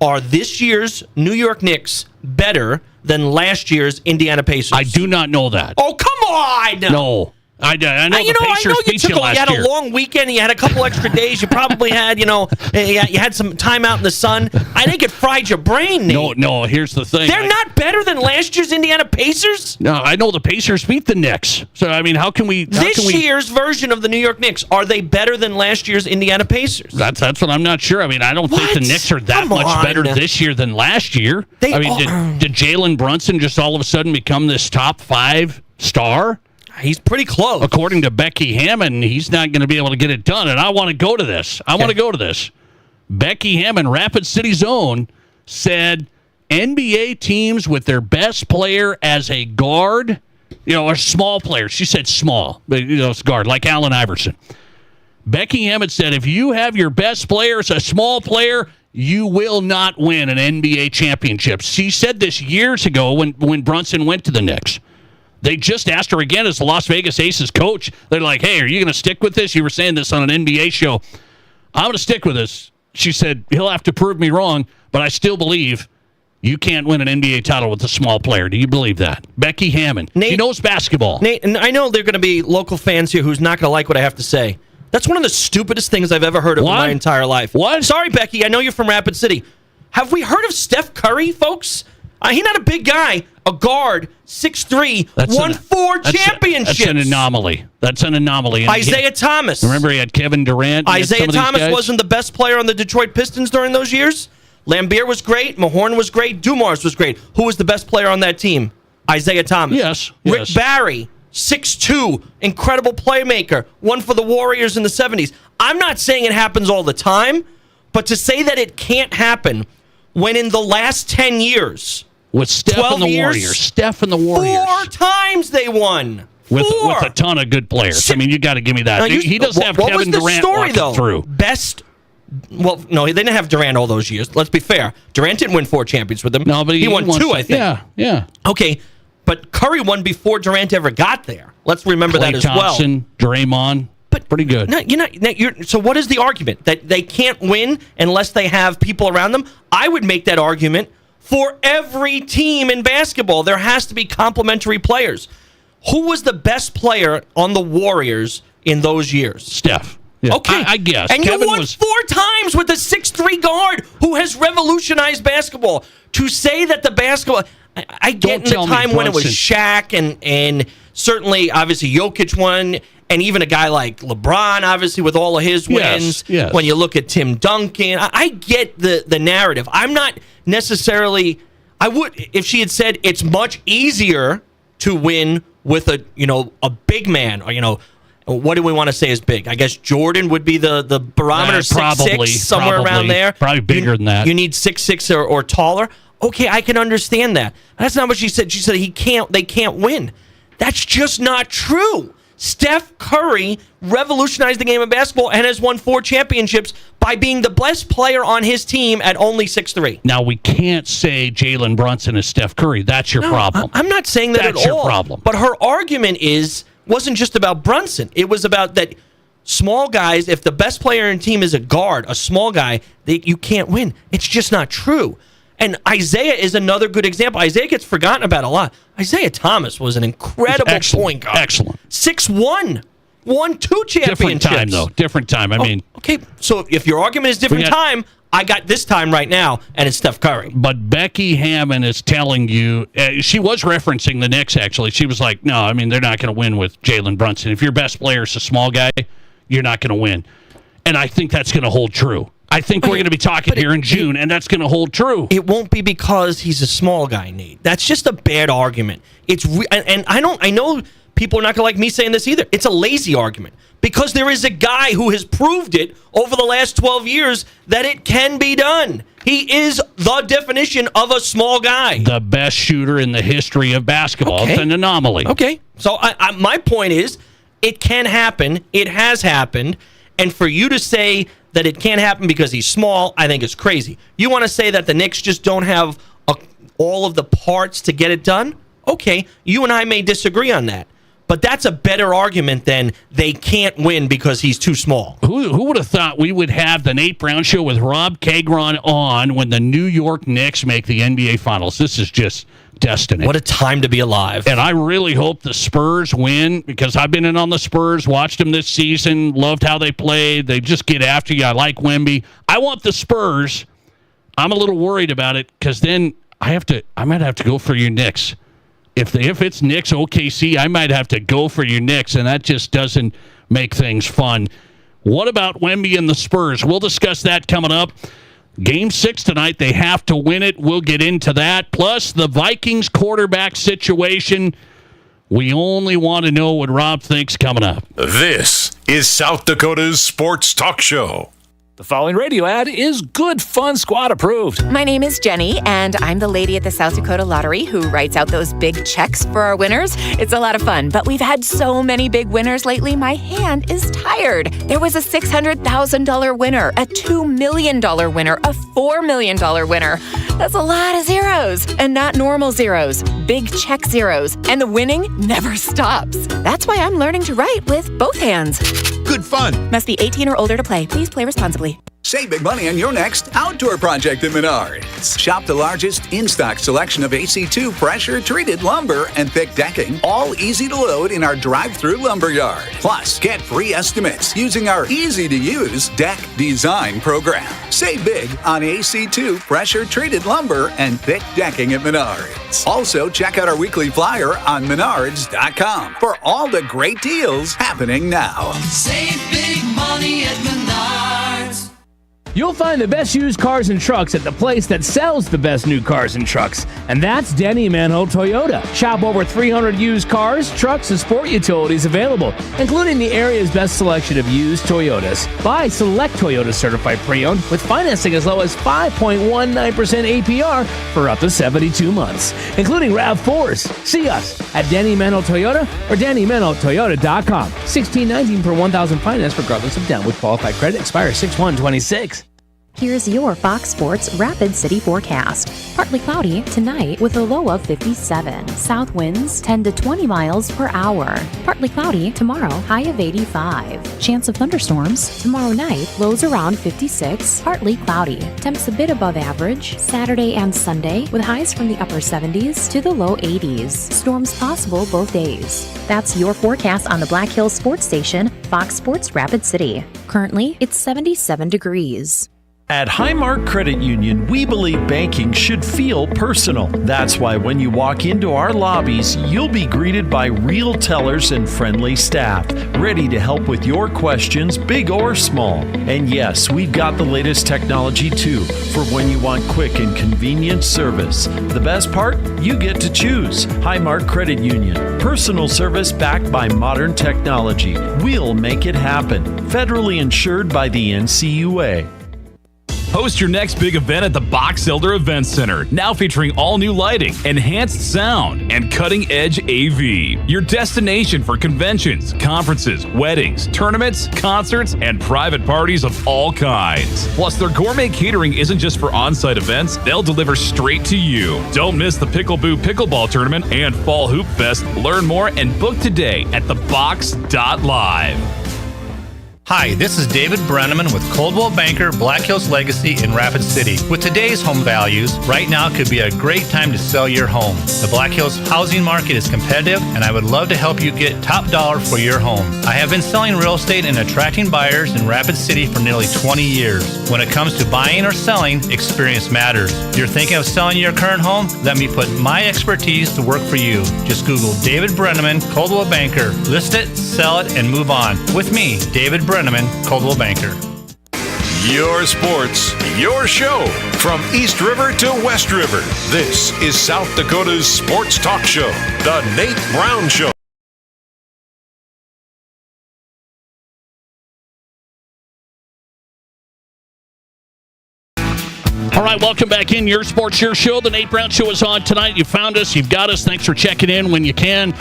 are this year's New York Knicks better than last year's Indiana Pacers? I do not know that. Oh, come on! No. I know the Pacers beat you last year. You had a long weekend. You had a couple extra days. You probably had, you had some time out in the sun. I think it fried your brain, Nate. No, here's the thing. They're not better than last year's Indiana Pacers? No, I know the Pacers beat the Knicks. So, I mean, how can we... This year's version of the New York Knicks, are they better than last year's Indiana Pacers? That's what I'm not sure. I mean, I don't think the Knicks are that much better this year than last year. Did Jalen Brunson just all of a sudden become this top 5 star? He's pretty close. According to Becky Hammon, he's not going to be able to get it done, and I want to go to this. Becky Hammon, Rapid City's own, said NBA teams with their best player as a guard, or small player. She said small, but it's guard, like Allen Iverson. Becky Hammon said, if you have your best player as a small player, you will not win an NBA championship. She said this years ago when Brunson went to the Knicks. They just asked her again as the Las Vegas Aces coach. They're like, hey, are you going to stick with this? You were saying this on an NBA show. I'm going to stick with this. She said, he'll have to prove me wrong, but I still believe you can't win an NBA title with a small player. Do you believe that? Becky Hammon. Nate, she knows basketball. Nate, and I know there are going to be local fans here who's not going to like what I have to say. That's one of the stupidest things I've ever heard of in my entire life. What? Sorry, Becky. I know you're from Rapid City. Have we heard of Steph Curry, folks? He's not a big guy. A guard, 6'3", won 4 championships. That's an anomaly. Isaiah Thomas. Remember, he had Kevin Durant. Isaiah Thomas wasn't the best player on the Detroit Pistons during those years. Lambeer was great. Mahorn was great. Dumars was great. Who was the best player on that team? Isaiah Thomas. Yes. Rick Barry, 6'2", incredible playmaker. Won for the Warriors in the 70s. I'm not saying it happens all the time, but to say that it can't happen when in the last 10 years... With Steph and the Warriors. Steph and the Warriors. 4 times they won. With a ton of good players. I mean, you got to give me that. He doesn't have Kevin Durant walking through. Well, no, they didn't have Durant all those years. Let's be fair. Durant didn't win 4 championships with them. No, but he won 2, I think. Yeah. Okay, but Curry won before Durant ever got there. Let's remember that as well. Thompson, Draymond. But pretty good. So what is the argument? That they can't win unless they have people around them? I would make that argument for every team in basketball. There has to be complementary players. Who was the best player on the Warriors in those years? Steph. Yeah. Okay. I guess. And Kevin you won 4 times with a 6'3" guard who has revolutionized basketball. To say that the basketball... I get in the time when it was Shaq and Certainly, obviously, Jokic won, and even a guy like LeBron, obviously, with all of his wins. Yes. When you look at Tim Duncan, I get the narrative. I'm not necessarily. I would, if she had said it's much easier to win with a big man, or what do we want to say is big? I guess Jordan would be the barometer, 6'6", somewhere around there. Probably bigger than that. You need 6'6" or taller. Okay, I can understand that. That's not what she said. She said they can't win. That's just not true. Steph Curry revolutionized the game of basketball and has won 4 championships by being the best player on his team at only 6'3". Now, we can't say Jalen Brunson is Steph Curry. That's your problem. I'm not saying that That's at all. your problem. But her argument wasn't just about Brunson. It was about that small guys, if the best player in the team is a guard, a small guy, you can't win. It's just not true. And Isaiah is another good example. Isaiah gets forgotten about a lot. Isaiah Thomas was an incredible point guard. Excellent. 6'1", won 2 championships. Different time, though. Different time. I mean. Okay, so if your argument is different time, I got this time right now, and it's Steph Curry. But Becky Hammon is telling you, she was referencing the Knicks, actually. She was like, no, I mean, they're not going to win with Jalen Brunson. If your best player is a small guy, you're not going to win. And I think that's going to hold true. I think we're going to be talking here in June, and that's going to hold true. It won't be because he's a small guy, Nate. That's just a bad argument. And I know people are not going to like me saying this either. It's a lazy argument because there is a guy who has proved it over the last 12 years that it can be done. He is the definition of a small guy. The best shooter in the history of basketball. Okay. It's an anomaly. Okay. So my point is, it can happen. It has happened. And for you to say that it can't happen because he's small, I think is crazy. You want to say that the Knicks just don't have all of the parts to get it done? Okay, you and I may disagree on that. But that's a better argument than they can't win because he's too small. Who would have thought we would have the Nate Brown Show with Rob Cagron on when the New York Knicks make the NBA Finals? This is just destiny. What a time to be alive. And I really hope the Spurs win because I've been in on the Spurs, watched them this season, loved how they played. They just get after you. I like Wemby. I want the Spurs. I'm a little worried about it because then I might have to go for your Knicks. If it's Knicks OKC, I might have to go for your Knicks, and that just doesn't make things fun. What about Wemby and the Spurs? We'll discuss that coming up. Game 6 tonight, they have to win it. We'll get into that. Plus, the Vikings quarterback situation. We only want to know what Rob thinks coming up. This is South Dakota's Sports Talk Show. The following radio ad is good fun squad approved. My name is Jenny, and I'm the lady at the South Dakota Lottery who writes out those big checks for our winners. It's a lot of fun, but we've had so many big winners lately, my hand is tired. There was a $600,000 winner, a $2 million winner, a $4 million winner. That's a lot of zeros, and not normal zeros, big check zeros, and the winning never stops. That's why I'm learning to write with both hands. Good fun. Must be 18 or older to play. Please play responsibly. Save big money on your next outdoor project at Menards. Shop the largest in-stock selection of AC2 pressure-treated lumber and thick decking, all easy to load in our drive-through lumber yard. Plus, get free estimates using our easy-to-use deck design program. Save big on AC2 pressure-treated lumber and thick decking at Menards. Also, check out our weekly flyer on Menards.com for all the great deals happening now. Save big money at Menards. You'll find the best used cars and trucks at the place that sells the best new cars and trucks, and that's Denny Manholt Toyota. Shop over 300 used cars, trucks, and sport utilities available, including the area's best selection of used Toyotas. Buy select Toyota certified pre-owned with financing as low as 5.19% APR for up to 72 months, including RAV4s. See us at Denny Manholt Toyota or DennyManholtToyota.com. $16.19 per 1,000 finance regardless of down with qualified credit. Expires 6/1/26. Here's your Fox Sports Rapid City forecast. Partly cloudy tonight with a low of 57. South winds 10 to 20 miles per hour. Partly cloudy tomorrow, high of 85. Chance of thunderstorms tomorrow night, lows around 56. Partly cloudy. Temps a bit above average. Saturday and Sunday with highs from the upper 70s to the low 80s. Storms possible both days. That's your forecast on the Black Hills Sports Station, Fox Sports Rapid City. Currently, it's 77 degrees. At Highmark Credit Union, we believe banking should feel personal. That's why when you walk into our lobbies, you'll be greeted by real tellers and friendly staff, ready to help with your questions, big or small. And yes, we've got the latest technology too, for when you want quick and convenient service. The best part? You get to choose. Highmark Credit Union. Personal service backed by modern technology. We'll make it happen. Federally insured by the NCUA. Host your next big event at the Box Elder Event Center, now featuring all new lighting, enhanced sound, and cutting-edge AV. Your destination for conventions, conferences, weddings, tournaments, concerts, and private parties of all kinds. Plus, their gourmet catering isn't just for on-site events, they'll deliver straight to you. Don't miss the Pickle Boo Pickleball Tournament and Fall Hoop Fest. Learn more and book today at thebox.live. Hi, this is David Brenneman with Coldwell Banker Black Hills Legacy in Rapid City. With today's home values, right now could be a great time to sell your home. The Black Hills housing market is competitive, and I would love to help you get top dollar for your home. I have been selling real estate and attracting buyers in Rapid City for nearly 20 years. When it comes to buying or selling, experience matters. You're thinking of selling your current home? Let me put my expertise to work for you. Just Google David Brenneman, Coldwell Banker. List it, sell it, and move on. With me, David Brenneman, Coldwell Banker. Your sports, your show. From East River to West River, this is South Dakota's sports talk show, The Nate Brown Show. All right, welcome back in. Your sports, your show. The Nate Brown Show is on tonight. You found us. You've got us. Thanks for checking in when you can.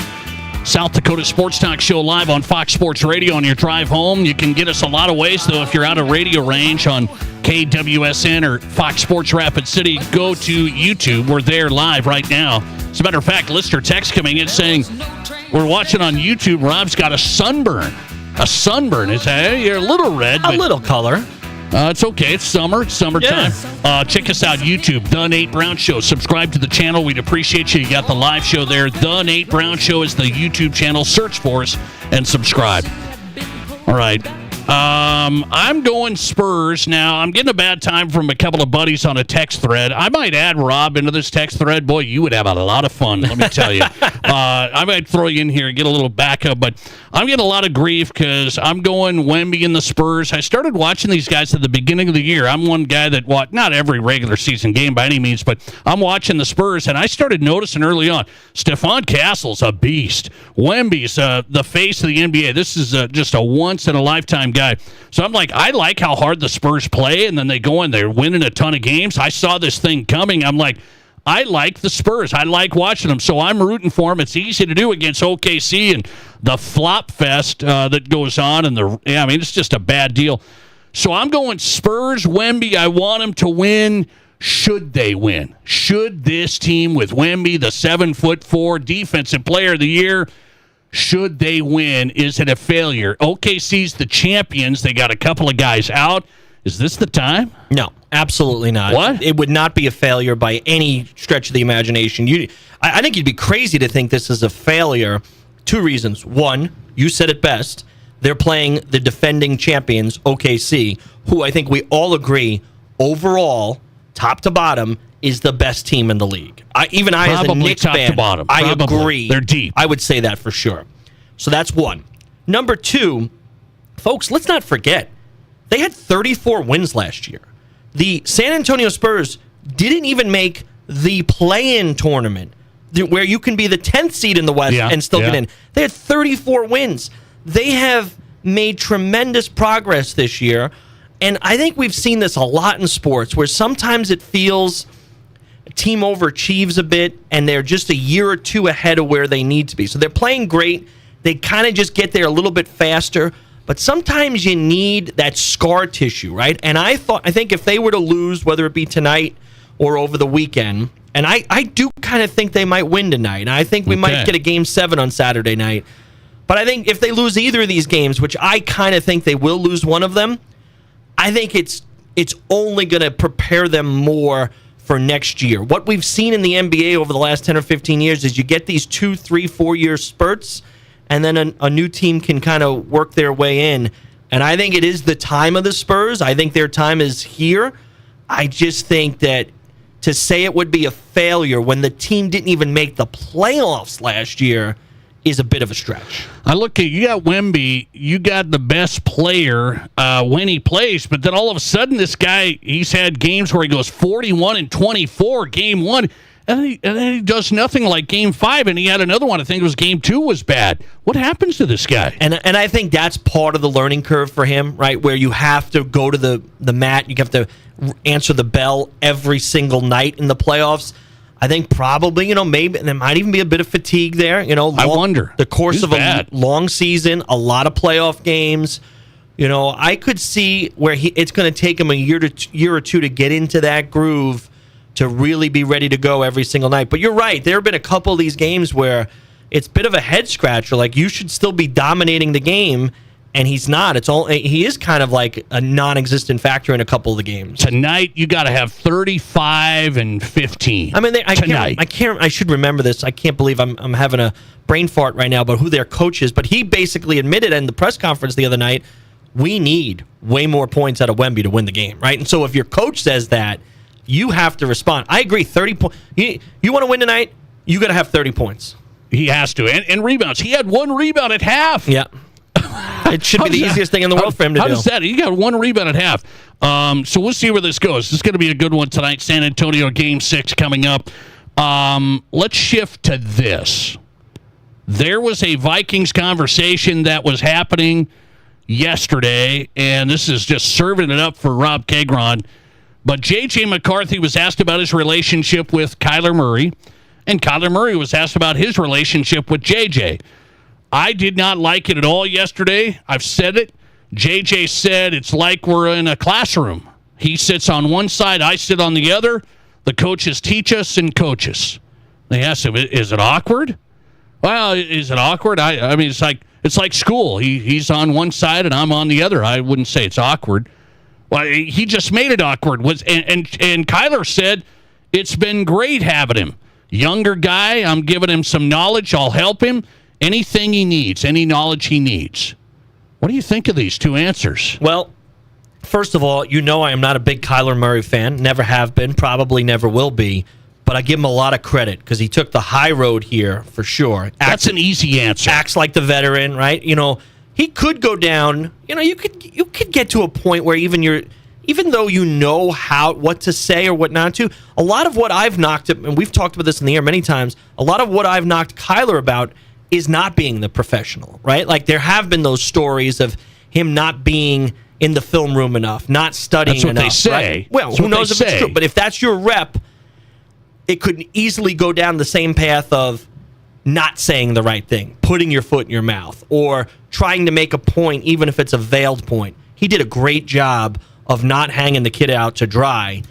South Dakota Sports Talk Show live on Fox Sports Radio on your drive home. You can get us a lot of ways, though. If you're out of radio range on KWSN or Fox Sports Rapid City, go to YouTube. We're there live right now. As a matter of fact, listener text coming in saying, we're watching on YouTube. Rob's got a sunburn. A sunburn. You're a little red. A little color. It's okay. It's summer. It's summertime. Yeah. Check us out, YouTube, The Nate Brown Show. Subscribe to the channel. We'd appreciate you. You got the live show there. The Nate Brown Show is the YouTube channel. Search for us and subscribe. All right. I'm going Spurs. Now, I'm getting a bad time from a couple of buddies on a text thread. I might add Rob into this text thread. Boy, you would have a lot of fun, let me tell you. I might throw you in here and get a little backup, but I'm getting a lot of grief because I'm going Wemby and the Spurs. I started watching these guys at the beginning of the year. I'm one guy that watched, not every regular season game by any means, but I'm watching the Spurs, and I started noticing early on, Stephon Castle's a beast. Wemby's the face of the NBA. This is just a once-in-a-lifetime guy. So I'm like, I like how hard the Spurs play, and then they go in, they're winning a ton of games. I saw this thing coming. I'm like, I like the Spurs. I like watching them, so I'm rooting for them. It's easy to do against OKC and the flop fest that goes on. And it's just a bad deal. So I'm going Spurs, Wemby. I want them to win. Should they win? Should this team with Wemby, the 7'4" defensive player of the year, should they win? Is it a failure? OKC's the champions. They got a couple of guys out. Is this the time? No, absolutely not. What? It would not be a failure by any stretch of the imagination. I think you'd be crazy to think this is a failure. Two reasons. One, you said it best. They're playing the defending champions, OKC, who I think we all agree, overall, top to bottom, is the best team in the league. Even I, as a Knicks top fan, to bottom. I Probably. agree. They're deep. I would say that for sure. So that's one. Number two, folks, let's not forget, they had 34 wins last year. The San Antonio Spurs didn't even make the play-in tournament, where you can be the 10th seed in the West and still get in. They had 34 wins. They have made tremendous progress this year, and I think we've seen this a lot in sports, where sometimes it feels a team overachieves a bit, and they're just a year or two ahead of where they need to be. So they're playing great. They kind of just get there a little bit faster. But sometimes you need that scar tissue, right? And I think if they were to lose, whether it be tonight or over the weekend, and I do kind of think they might win tonight. And I think we might get a Game 7 on Saturday night. But I think if they lose either of these games, which I kind of think they will lose one of them, I think it's only going to prepare them more for next year. What we've seen in the NBA over the last 10 or 15 years is you get these 2, 3, 4 year spurts, and then a new team can kind of work their way in. And I think it is the time of the Spurs. I think their time is here. I just think that to say it would be a failure when the team didn't even make the playoffs last year is a bit of a stretch. I look at, you got Wemby, you got the best player when he plays, but then all of a sudden this guy, he's had games where he goes 41-24 game one, and then he does nothing like game 5, and he had another one, I think it was game 2 was bad. What happens to this guy? And I think that's part of the learning curve for him, right, where you have to go to the mat, you have to answer the bell every single night in the playoffs. I think probably, maybe there might even be a bit of fatigue there. I wonder. The course of a long season, a lot of playoff games. I could see where it's going to take him a year or two to get into that groove to really be ready to go every single night. But you're right. There have been a couple of these games where it's a bit of a head scratcher. Like, you should still be dominating the game, and he's not. He is kind of like a non-existent factor in a couple of the games. Tonight, you got to have 35 and 15. I mean, tonight. I should remember this. I can't believe I'm having a brain fart right now about who their coach is. But he basically admitted in the press conference the other night, we need way more points out of Wemby to win the game, right? And so if your coach says that, you have to respond. I agree. 30 points. You want to win tonight? You got to have 30 points. He has to, and rebounds. He had 1 rebound at half. Yeah. It should be the easiest thing in the world for him to do. How does that? He got 1 rebound at half. So we'll see where this goes. This is going to be a good one tonight. San Antonio Game 6 coming up. Let's shift to this. There was a Vikings conversation that was happening yesterday, and this is just serving it up for Rob Kegron. But J.J. McCarthy was asked about his relationship with Kyler Murray, and Kyler Murray was asked about his relationship with J.J. I did not like it at all yesterday. I've said it. J.J. said it's like we're in a classroom. He sits on one side, I sit on the other. The coaches teach us and coach us. They asked him, is it awkward? Well, is it awkward? I mean, it's like school. He's on one side and I'm on the other. I wouldn't say it's awkward. Well, he just made it awkward. And Kyler said it's been great having him. Younger guy, I'm giving him some knowledge. I'll help him. Anything he needs, any knowledge he needs. What do you think of these two answers? Well, first of all, I am not a big Kyler Murray fan. Never have been. Probably never will be. But I give him a lot of credit because he took the high road here for sure. That's an easy answer. Acts like the veteran, right? He could go down. You could get to a point where even though you know what to say or what not to, a lot of what I've knocked, and we've talked about this in the air many times, a lot of what I've knocked Kyler about is not being the professional, right? Like, there have been those stories of him not being in the film room enough, not studying enough. That's what they say. Right? Well, who knows if it's true? But if that's your rep, it could easily go down the same path of not saying the right thing, putting your foot in your mouth, or trying to make a point, even if it's a veiled point. He did a great job of not hanging the kid out to dry,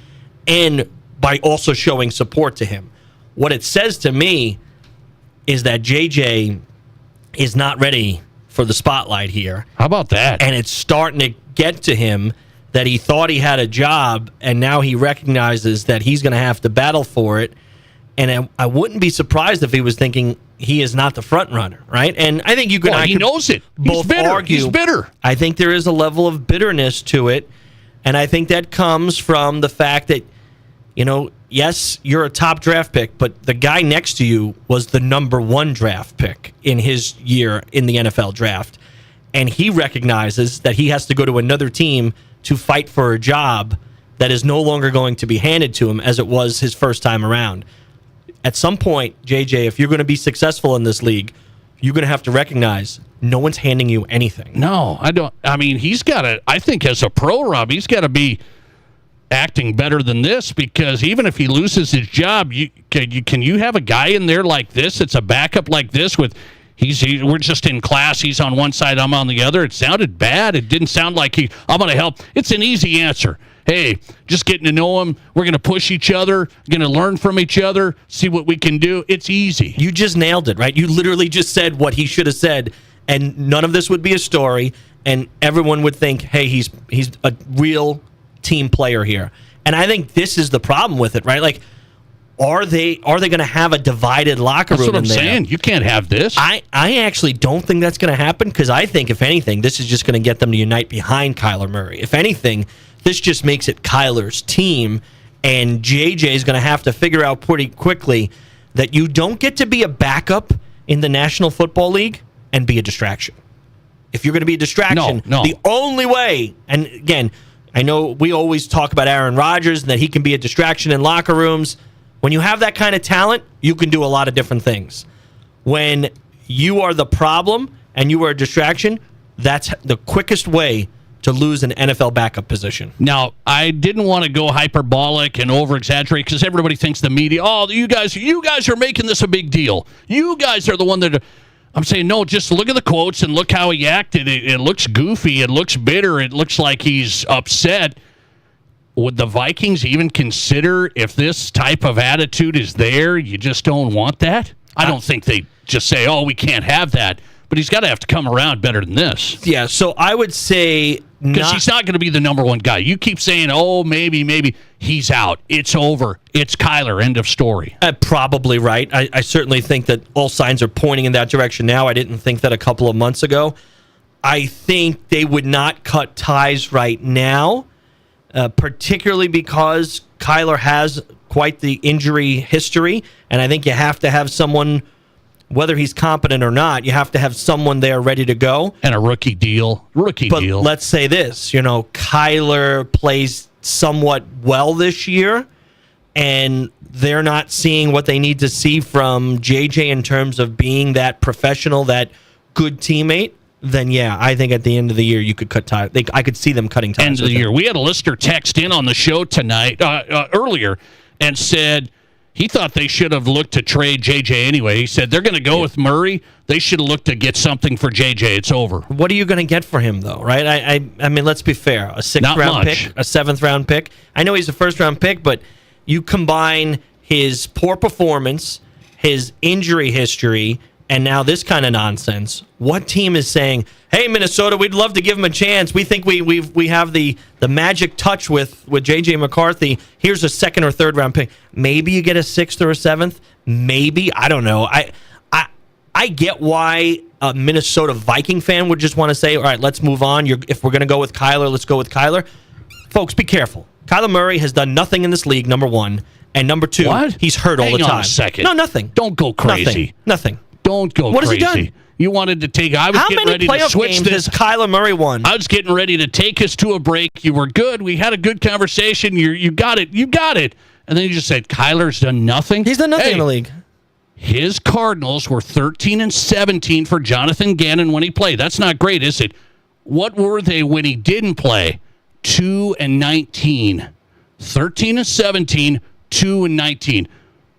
and by also showing support to him. What it says to me is that JJ is not ready for the spotlight here. How about that? And it's starting to get to him that he thought he had a job, and now he recognizes that he's going to have to battle for it. And I wouldn't be surprised if he was thinking he is not the front runner, right? And I think you could. He knows it. Both He's bitter. argue. He's bitter. I think there is a level of bitterness to it, and I think that comes from the fact that, yes, you're a top draft pick, but the guy next to you was the number 1 draft pick in his year in the NFL draft, and he recognizes that he has to go to another team to fight for a job that is no longer going to be handed to him as it was his first time around. At some point, JJ, if you're going to be successful in this league, you're going to have to recognize no one's handing you anything. No, I don't. I mean, he's got to, I think as a pro, Rob, he's got to be acting better than this, because even if he loses his job, can you have a guy in there like this? It's a backup like this with we're just in class. He's on one side, I'm on the other. It sounded bad. It didn't sound like I'm going to help. It's an easy answer. Hey, just getting to know him. We're going to push each other, going to learn from each other, see what we can do. It's easy. You just nailed it, right? You literally just said what he should have said, and none of this would be a story, and everyone would think, hey, he's a real team player here. And I think this is the problem with it, right? Like, Are they going to have a divided locker room? That's what I'm in there? saying. You can't have this. I actually don't think that's going to happen because I think, if anything, this is just going to get them to unite behind Kyler Murray. If anything, this just makes it Kyler's team, and JJ is going to have to figure out pretty quickly that you don't get to be a backup in the National Football League and be a distraction. If you're going to be a distraction, the only way, and again, I know we always talk about Aaron Rodgers and that he can be a distraction in locker rooms. When you have that kind of talent, you can do a lot of different things. When you are the problem and you are a distraction, that's the quickest way to lose an NFL backup position. Now, I didn't want to go hyperbolic and over-exaggerate because everybody thinks the media, you guys are making this a big deal. You guys are the one that... I'm saying, no, just look at the quotes and look how he acted. It looks goofy. It looks bitter. It looks like he's upset. Would the Vikings even consider if this type of attitude is there, you just don't want that? I don't think they just say, we can't have that. But he's got to have to come around better than this. Yeah, so I would say... Because he's not going to be the number one guy. You keep saying, maybe. He's out. It's over. It's Kyler. End of story. Probably right. I certainly think that all signs are pointing in that direction now. I didn't think that a couple of months ago. I think they would not cut ties right now, particularly because Kyler has quite the injury history, and I think you have to have someone... Whether he's competent or not, you have to have someone there ready to go. And a rookie deal. But let's say this, Kyler plays somewhat well this year, and they're not seeing what they need to see from JJ in terms of being that professional, that good teammate. Then, yeah, I think at the end of the year you could cut ties. I could see them cutting ties. End of the year. We had a listener text in on the show tonight, earlier, and said... He thought they should have looked to trade JJ anyway. He said they're going to go with Murray. They should have looked to get something for JJ. It's over. What are you going to get for him, though, right? I mean, let's be fair. A 6th-round pick, a 7th-round pick. I know he's a 1st-round pick, but you combine his poor performance, his injury history, and now this kind of nonsense. What team is saying, hey, Minnesota, we'd love to give him a chance. We think we have the magic touch with J.J. McCarthy. Here's a 2nd or 3rd round pick. Maybe you get a 6th or a 7th. Maybe. I don't know. I get why a Minnesota Viking fan would just want to say, all right, let's move on. If we're going to go with Kyler, let's go with Kyler. Folks, be careful. Kyler Murray has done nothing in this league, number one. And number two, he's hurt all the time. Hang on a second. No, nothing. Don't go crazy. Nothing. Don't go crazy. What has he done? You wanted to take... I was How getting many ready to switch games this. has Kyler Murray won? I was getting ready to take us to a break. You were good. We had a good conversation. You got it. You got it. And then you just said, Kyler's done nothing? He's done nothing in the league. His Cardinals were 13-17 for Jonathan Gannon when he played. That's not great, is it? What were they when he didn't play? 2-19. 13-17, 2-19.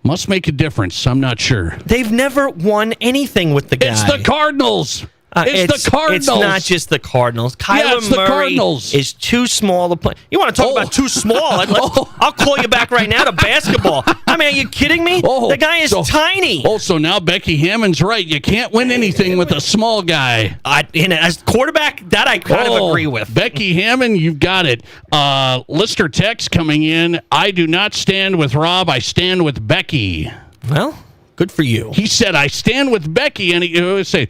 Must make a difference. I'm not sure. They've never won anything with the guy. It's the Cardinals. It's the Cardinals. It's not just the Cardinals. Kyler Murray is too small to play. You want to talk about too small? I'll call you back right now to basketball. I mean, are you kidding me? The guy is tiny. So now Becky Hammond's right. You can't win anything with a small guy. As quarterback, that I kind of agree with. Becky Hammond, you've got it. Listener text coming in. I do not stand with Rob. I stand with Becky. Well, good for you. He said, I stand with Becky. And he would say...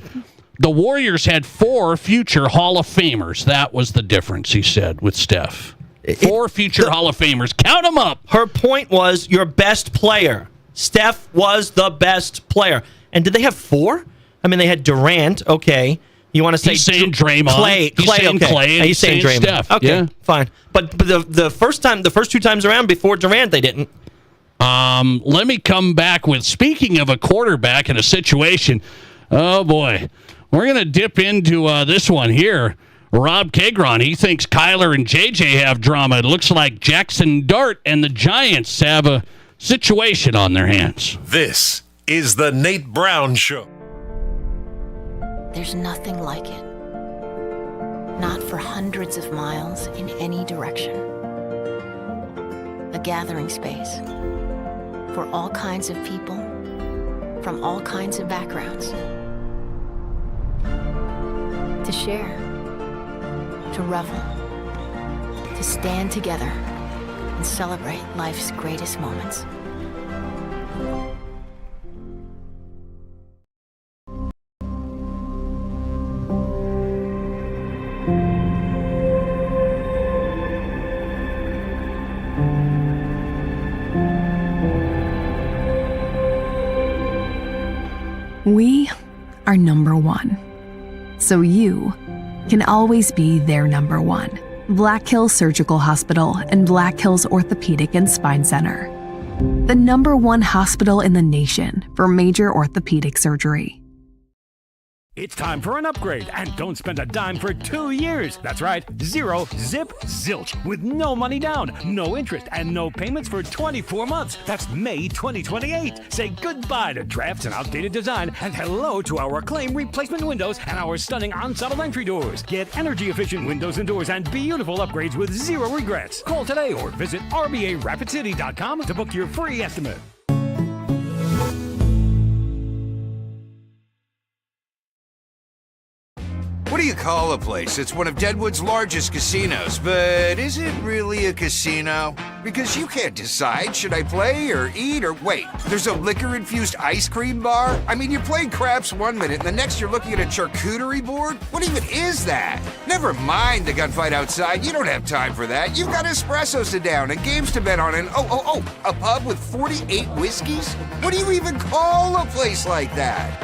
The Warriors had 4 future Hall of Famers. That was the difference, he said, with Steph. 4 future Hall of Famers. Count them up. Her point was your best player. Steph was the best player. And did they have 4? I mean, they had Durant. Okay. You want to say... He's saying Draymond. Clay. He's saying okay. Clay. And he's saying Draymond. Steph. Okay, yeah. Fine. But the first 2 times around before Durant, they didn't. Let me come back with, speaking of a quarterback in a situation... Oh, boy. We're going to dip into this one here. Rob Kagron, he thinks Kyler and JJ have drama. It looks like Jackson Dart and the Giants have a situation on their hands. This is the Nate Brown Show. There's nothing like it. Not for hundreds of miles in any direction. A gathering space for all kinds of people from all kinds of backgrounds. To share, to revel, to stand together and celebrate life's greatest moments. We are number one. So you can always be their number one. Black Hills Surgical Hospital and Black Hills Orthopedic and Spine Center. The number one hospital in the nation for major orthopedic surgery. It's time for an upgrade, and don't spend a dime for 2 years. That's right, 0, zip, zilch, with no money down, no interest, and no payments for 24 months. That's May 2028. Say goodbye to drafts and outdated design, and hello to our acclaimed replacement windows and our stunning ensemble entry doors. Get energy-efficient windows and doors and beautiful upgrades with zero regrets. Call today or visit RBARapidCity.com to book your free estimate. What do you call a place? It's one of Deadwood's largest casinos, but is it really a casino? Because you can't decide, should I play or eat or wait, there's a liquor-infused ice cream bar? I mean, you're playing craps 1 minute and the next you're looking at a charcuterie board? What even is that? Never mind the gunfight outside, you don't have time for that. You've got espressos to down and games to bet on and a pub with 48 whiskeys? What do you even call a place like that?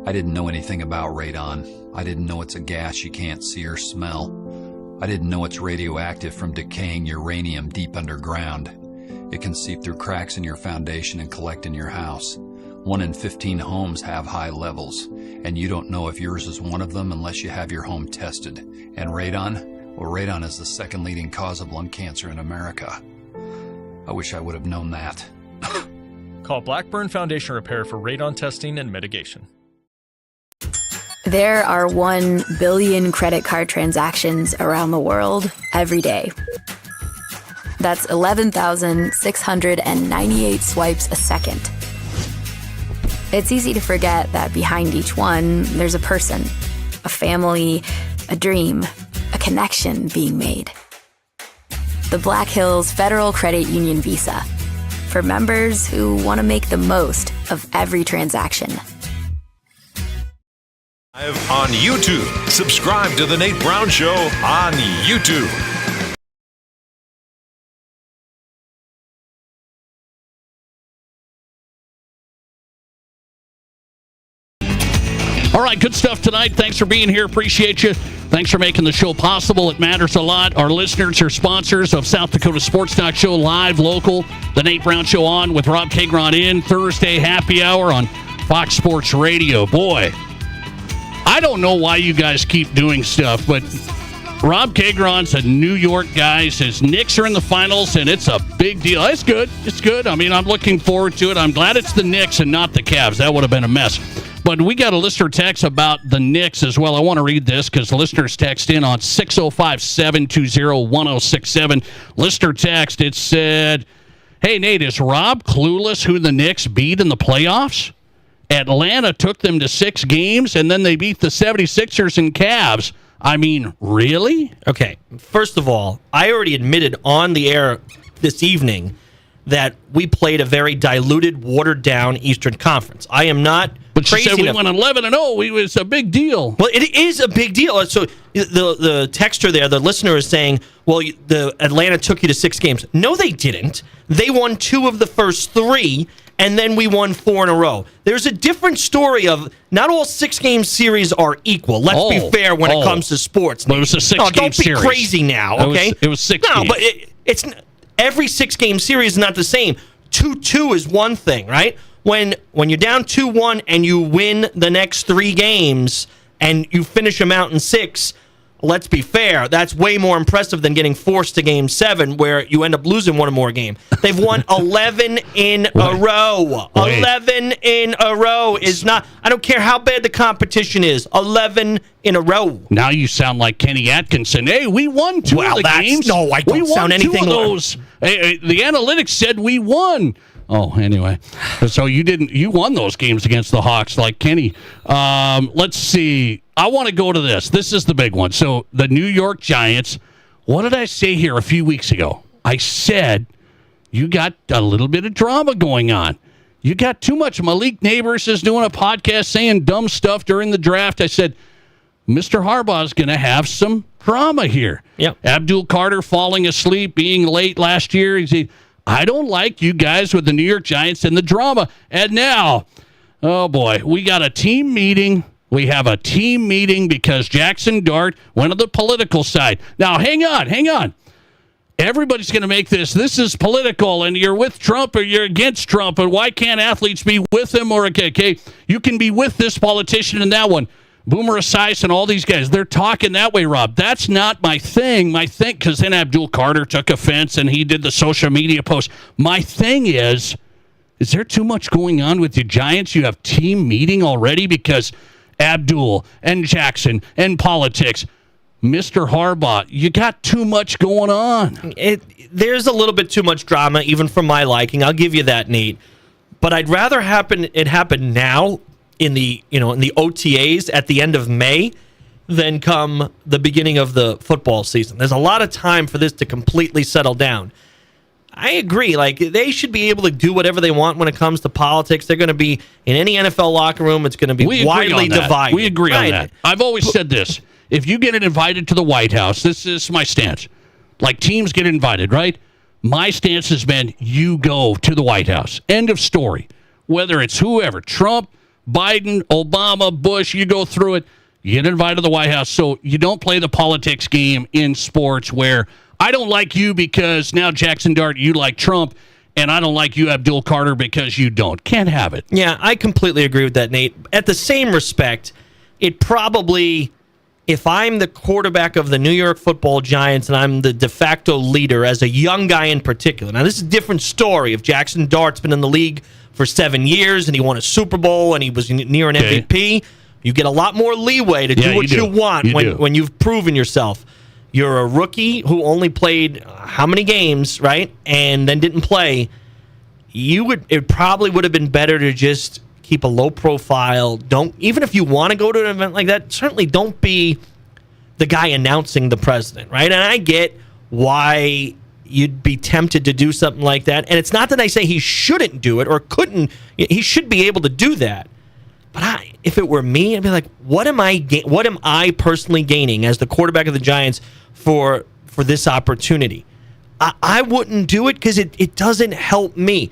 I didn't know anything about radon. I didn't know it's a gas you can't see or smell. I didn't know it's radioactive from decaying uranium deep underground. It can seep through cracks in your foundation and collect in your house. 1 in 15 homes have high levels, and you don't know if yours is one of them unless you have your home tested. And radon? Well, radon is the second leading cause of lung cancer in America. I wish I would have known that. Call Blackburn Foundation Repair for radon testing and mitigation. There are 1 billion credit card transactions around the world every day. That's 11,698 swipes a second. It's easy to forget that behind each one, there's a person, a family, a dream, a connection being made. The Black Hills Federal Credit Union Visa, for members who want to make the most of every transaction. Live on YouTube. Subscribe to The Nate Brown Show on YouTube. All right, good stuff tonight. Thanks for being here. Appreciate you. Thanks for making the show possible. It matters a lot. Our listeners are sponsors of South Dakota Sports Talk Show, live, local. The Nate Brown Show on with Rob Kagron in Thursday happy hour on Fox Sports Radio. Boy, I don't know why you guys keep doing stuff, but Rob Kagron's a New York guy. Says Knicks are in the finals, and it's a big deal. It's good. It's good. I mean, I'm looking forward to it. I'm glad it's the Knicks and not the Cavs. That would have been a mess. But we got a listener text about the Knicks as well. I want to read this because the listeners text in on 605-720-1067. Listener text, it said, hey, Nate, is Rob clueless who the Knicks beat in the playoffs? Atlanta took them to 6 games, and then they beat the 76ers and Cavs. I mean, really? Okay, first of all, I already admitted on the air this evening that we played a very diluted, watered-down Eastern Conference. I am not But crazy you said we enough. went 11-0. It was a big deal. Well, it is a big deal. So the texter there, the listener is saying, well, the Atlanta took you to 6 games. No, they didn't. They won 2 of the first 3, and then we won 4 in a row. There's a different story of not all 6-game series are equal. Let's be fair when it comes to sports. But it was a 6-game don't be series. crazy now, okay? It was 6 No, games. but it's every 6-game series is not the same. 2-2 is one thing, right? When you're down 2-1 and you win the next 3 games and you finish them out in 6, let's be fair, that's way more impressive than getting forced to Game 7 where you end up losing one or more game. They've won 11 in a row. 11 in a row is not, I don't care how bad the competition is, 11 in a row. Now you sound like Kenny Atkinson. Hey, we won two of the games. No, I don't sound anything like those. Hey, the analytics said we won. Oh, anyway. So you won those games against the Hawks like Kenny. Let's see. I want to go to this. This is the big one. So the New York Giants, what did I say here a few weeks ago? I said you got a little bit of drama going on. You got too much. Malik Neighbors is doing a podcast saying dumb stuff during the draft. I said, Mr. Harbaugh is going to have some drama here. Yep. Abdul Carter falling asleep, being late last year. He said, I don't like you guys with the New York Giants and the drama. And now, oh boy, we got a team meeting. We have a team meeting because Jackson Dart went on the political side. Now, hang on. Everybody's going to make this is political, and you're with Trump or you're against Trump, and why can't athletes be with him or okay? You can be with this politician and that one. Boomer Esiason and all these guys, they're talking that way, Rob. That's not my thing. My thing, because then Abdul Carter took offense and he did the social media post. My thing is there too much going on with the Giants? You have team meeting already because Abdul and Jackson and politics. Mr. Harbaugh, you got too much going on. There's a little bit too much drama, even for my liking. I'll give you that, Nate. But I'd rather it happen now in the OTAs at the end of May than come the beginning of the football season. There's a lot of time for this to completely settle down. I agree. Like, they should be able to do whatever they want when it comes to politics. They're going to be in any NFL locker room. It's going to be widely divided. We agree on that. I've always said this. If you get invited to the White House, this is my stance. Like, teams get invited, right? My stance has been you go to the White House. End of story. Whether it's whoever, Trump, Biden, Obama, Bush, you go through it. You get invited to the White House. So you don't play the politics game in sports where I don't like you because now Jackson Dart, you like Trump, and I don't like you, Abdul Carter, because you don't. Can't have it. Yeah, I completely agree with that, Nate. At the same respect, it probably, if I'm the quarterback of the New York Football Giants and I'm the de facto leader as a young guy in particular. Now, this is a different story. If Jackson Dart's been in the league for 7 years and he won a Super Bowl and he was near an MVP, you get a lot more leeway to do what you want when you've proven yourself. You're a rookie who only played how many games, right? And then didn't play. It probably would have been better to just keep a low profile. Even if you want to go to an event like that, certainly don't be the guy announcing the president, right? And I get why you'd be tempted to do something like that. And it's not that I say he shouldn't do it or couldn't. He should be able to do that. But if it were me, I'd be like, what am I personally gaining as the quarterback of the Giants for this opportunity? I wouldn't do it because it doesn't help me.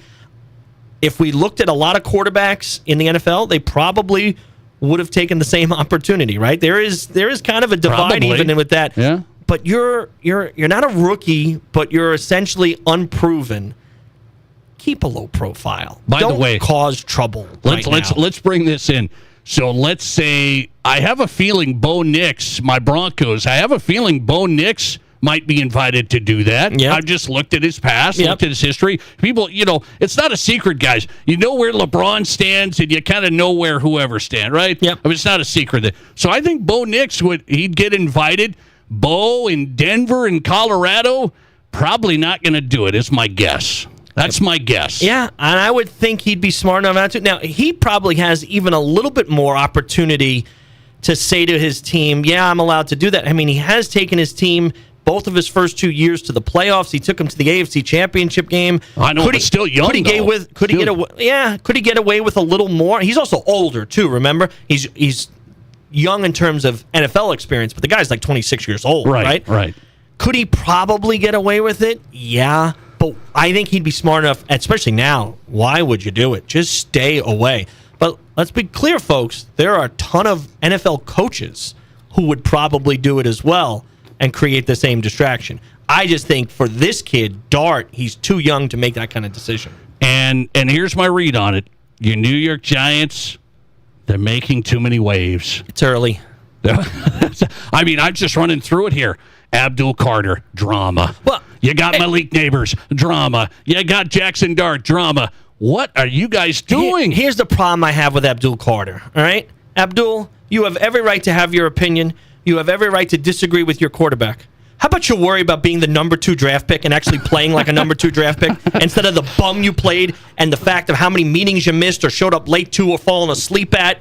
If we looked at a lot of quarterbacks in the NFL, they probably would have taken the same opportunity, right? There is kind of a divide even with that. Yeah. But you're not a rookie, but you're essentially unproven. Keep a low profile. By the way, don't cause trouble. Let's bring this in. So let's say I have a feeling Bo Nix, my Broncos. I have a feeling Bo Nix might be invited to do that. Yep. I've just looked at his past, looked at his history. People, it's not a secret, guys. You know where LeBron stands, and you kind of know where whoever stands, right? Yep. I mean, it's not a secret. So I think Bo Nix he'd get invited. Bo in Denver and Colorado, probably not going to do it, is my guess. That's my guess. Yeah, and I would think he'd be smart enough not to. Now, he probably has even a little bit more opportunity to say to his team, yeah, I'm allowed to do that. I mean, he has taken his team both of his first 2 years to the playoffs. He took them to the AFC Championship game. I know, but still young, Could he get away with a little more? He's also older, too, remember? He's young in terms of NFL experience, but the guy's like 26 years old, right? Right. Could he probably get away with it? Yeah. But I think he'd be smart enough, especially now. Why would you do it? Just stay away. But let's be clear, folks. There are a ton of NFL coaches who would probably do it as well and create the same distraction. I just think for this kid, Dart, he's too young to make that kind of decision. And here's my read on it. Your New York Giants, they're making too many waves. It's early. I mean, I'm just running through it here. Abdul Carter, drama. Well, you got Malik Neighbors, drama. You got Jackson Dart, drama. What are you guys doing? Here's the problem I have with Abdul Carter, all right? Abdul, you have every right to have your opinion. You have every right to disagree with your quarterback. How about you worry about being the number 2 draft pick and actually playing like a number 2 draft pick instead of the bum you played and the fact of how many meetings you missed or showed up late to or fallen asleep at?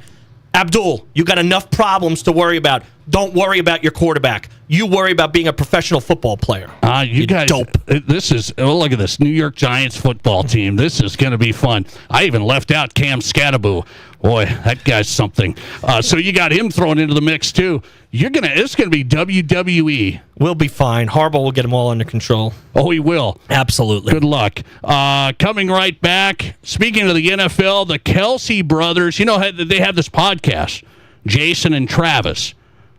Abdul, you got enough problems to worry about. Don't worry about your quarterback. You worry about being a professional football player. You guys, dope. This is, look at this, New York Giants football team. This is going to be fun. I even left out Cam Scattaboo. Boy, that guy's something. So you got him thrown into the mix, too. It's going to be WWE. We'll be fine. Harbaugh will get them all under control. Oh, he will. Absolutely. Good luck. Coming right back, speaking of the NFL, the Kelsey brothers, they have this podcast, Jason and Travis.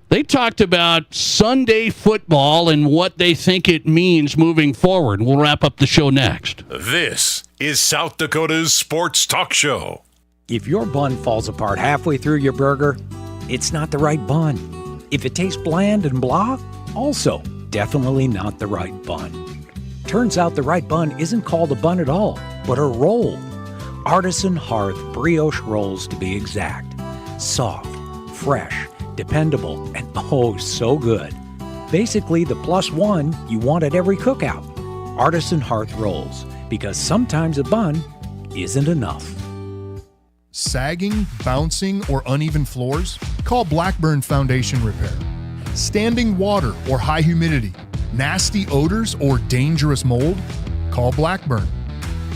They talked about Sunday football and what they think it means moving forward. We'll wrap up the show next. This is South Dakota's Sports Talk Show. If your bun falls apart halfway through your burger, it's not the right bun. If it tastes bland and blah, also definitely not the right bun. Turns out the right bun isn't called a bun at all, but a roll. Artisan Hearth brioche rolls, to be exact. Soft, fresh, dependable, and oh, so good. Basically, the +1 you want at every cookout. Artisan Hearth rolls, because sometimes a bun isn't enough. Sagging, bouncing, or uneven floors? Call Blackburn Foundation Repair. Standing water or high humidity? Nasty odors or dangerous mold? Call Blackburn.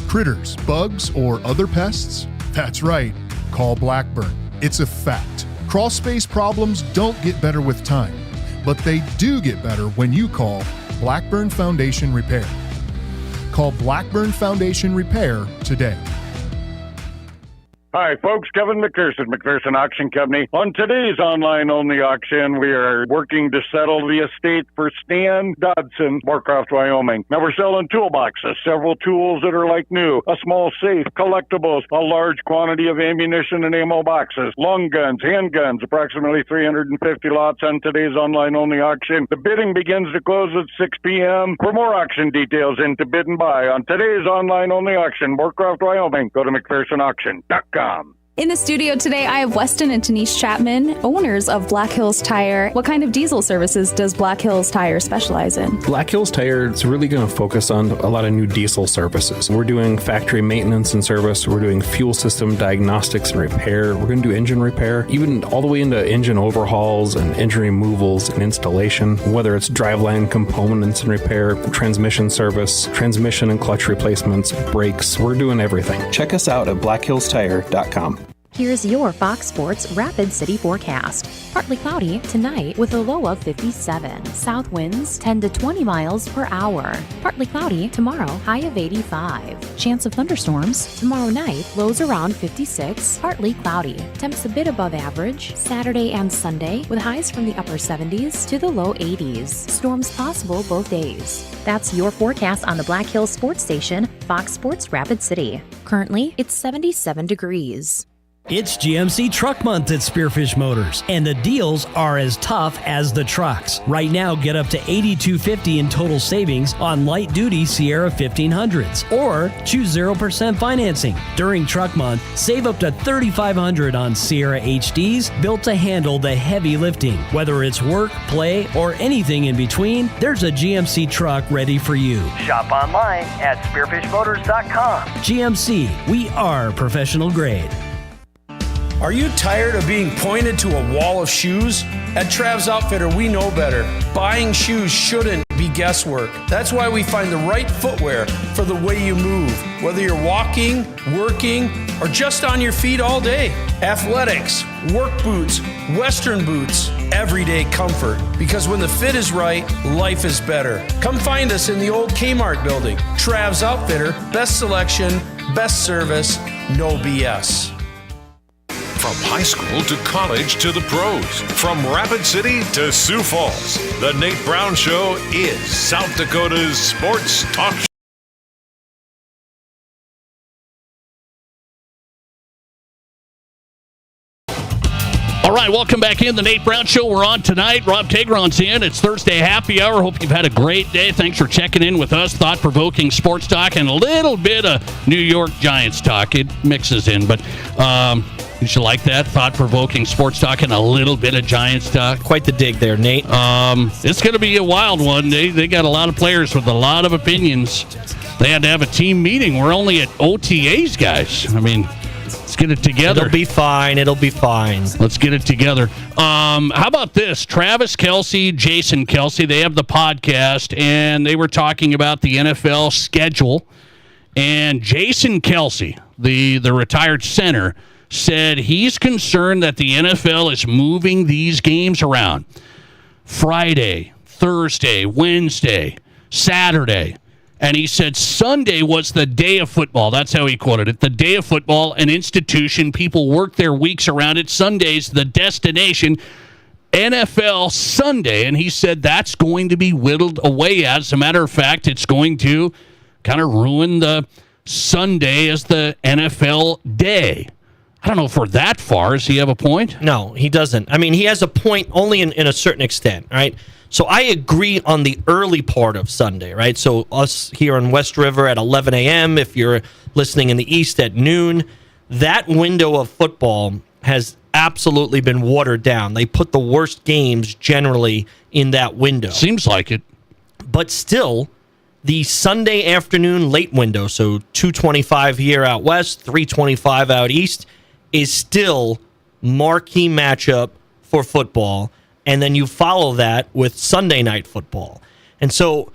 Critters, bugs, or other pests? That's right, call Blackburn. It's a fact. Crawl space problems don't get better with time, but they do get better when you call Blackburn Foundation Repair. Call Blackburn Foundation Repair today. Hi, folks. Kevin McPherson, McPherson Auction Company. On today's online-only auction, we are working to settle the estate for Stan Dodson, Moorcroft, Wyoming. Now, we're selling toolboxes, several tools that are like new, a small safe, collectibles, a large quantity of ammunition and ammo boxes, long guns, handguns, approximately 350 lots on today's online-only auction. The bidding begins to close at 6 p.m. For more auction details and to bid and buy on today's online-only auction, Moorcroft, Wyoming, go to McPhersonAuction.com. In the studio today, I have Weston and Denise Chapman, owners of Black Hills Tire. What kind of diesel services does Black Hills Tire specialize in? Black Hills Tire is really going to focus on a lot of new diesel services. We're doing factory maintenance and service. We're doing fuel system diagnostics and repair. We're going to do engine repair, even all the way into engine overhauls and engine removals and installation, whether it's driveline components and repair, transmission service, transmission and clutch replacements, brakes. We're doing everything. Check us out at blackhillstire.com. Here's your Fox Sports Rapid City forecast. Partly cloudy tonight with a low of 57. South winds 10 to 20 miles per hour. Partly cloudy tomorrow, high of 85. Chance of thunderstorms tomorrow night, lows around 56. Partly cloudy. Temps a bit above average Saturday and Sunday with highs from the upper 70s to the low 80s. Storms possible both days. That's your forecast on the Black Hills Sports Station, Fox Sports Rapid City. Currently, it's 77 degrees. It's GMC Truck Month at Spearfish Motors, and the deals are as tough as the trucks. Right now, get up to $8,250 in total savings on light-duty Sierra 1500s, or choose 0% financing. During Truck Month, save up to $3,500 on Sierra HDs built to handle the heavy lifting. Whether it's work, play, or anything in between, there's a GMC truck ready for you. Shop online at spearfishmotors.com. GMC, we are professional grade. Are you tired of being pointed to a wall of shoes? At Trav's Outfitter, we know better. Buying shoes shouldn't be guesswork. That's why we find the right footwear for the way you move, whether you're walking, working, or just on your feet all day. Athletics, work boots, Western boots, everyday comfort. Because when the fit is right, life is better. Come find us in the old Kmart building. Trav's Outfitter, best selection, best service, no BS. From high school to college to the pros, from Rapid City to Sioux Falls, the Nate Brown Show is South Dakota's Sports Talk Show. All right, welcome back in the Nate Brown Show. We're on tonight. Rob Tegron's in. It's Thursday happy hour. Hope you've had a great day. Thanks for checking in with us. Thought-provoking sports talk and a little bit of New York Giants talk. It mixes in, but you should like that. Thought-provoking sports talk and a little bit of Giants talk. Quite the dig there, Nate. It's going to be a wild one. They got a lot of players with a lot of opinions. They had to have a team meeting. We're only at OTAs, guys. I mean, let's get it together. It'll be fine. Let's get it together. How about this? Travis Kelce, Jason Kelce, they have the podcast, and they were talking about the NFL schedule. And Jason Kelce, the retired center, said he's concerned that the NFL is moving these games around. Friday, Thursday, Wednesday, Saturday. And he said Sunday was the day of football. That's how he quoted it. The day of football, an institution. People work their weeks around it. Sunday's the destination. NFL Sunday. And he said that's going to be whittled away. As a matter of fact, it's going to kind of ruin the Sunday as the NFL day. I don't know if we're that far. Does he have a point? No, he doesn't. I mean, he has a point only in a certain extent, right? So I agree on the early part of Sunday, right? So us here on West River at 11 a.m., if you're listening in the East at noon, that window of football has absolutely been watered down. They put the worst games generally in that window. Seems like it. But still, the Sunday afternoon late window, so 2:25 here out west, 3:25 out east, is still marquee matchup for football. And then you follow that with Sunday night football. And so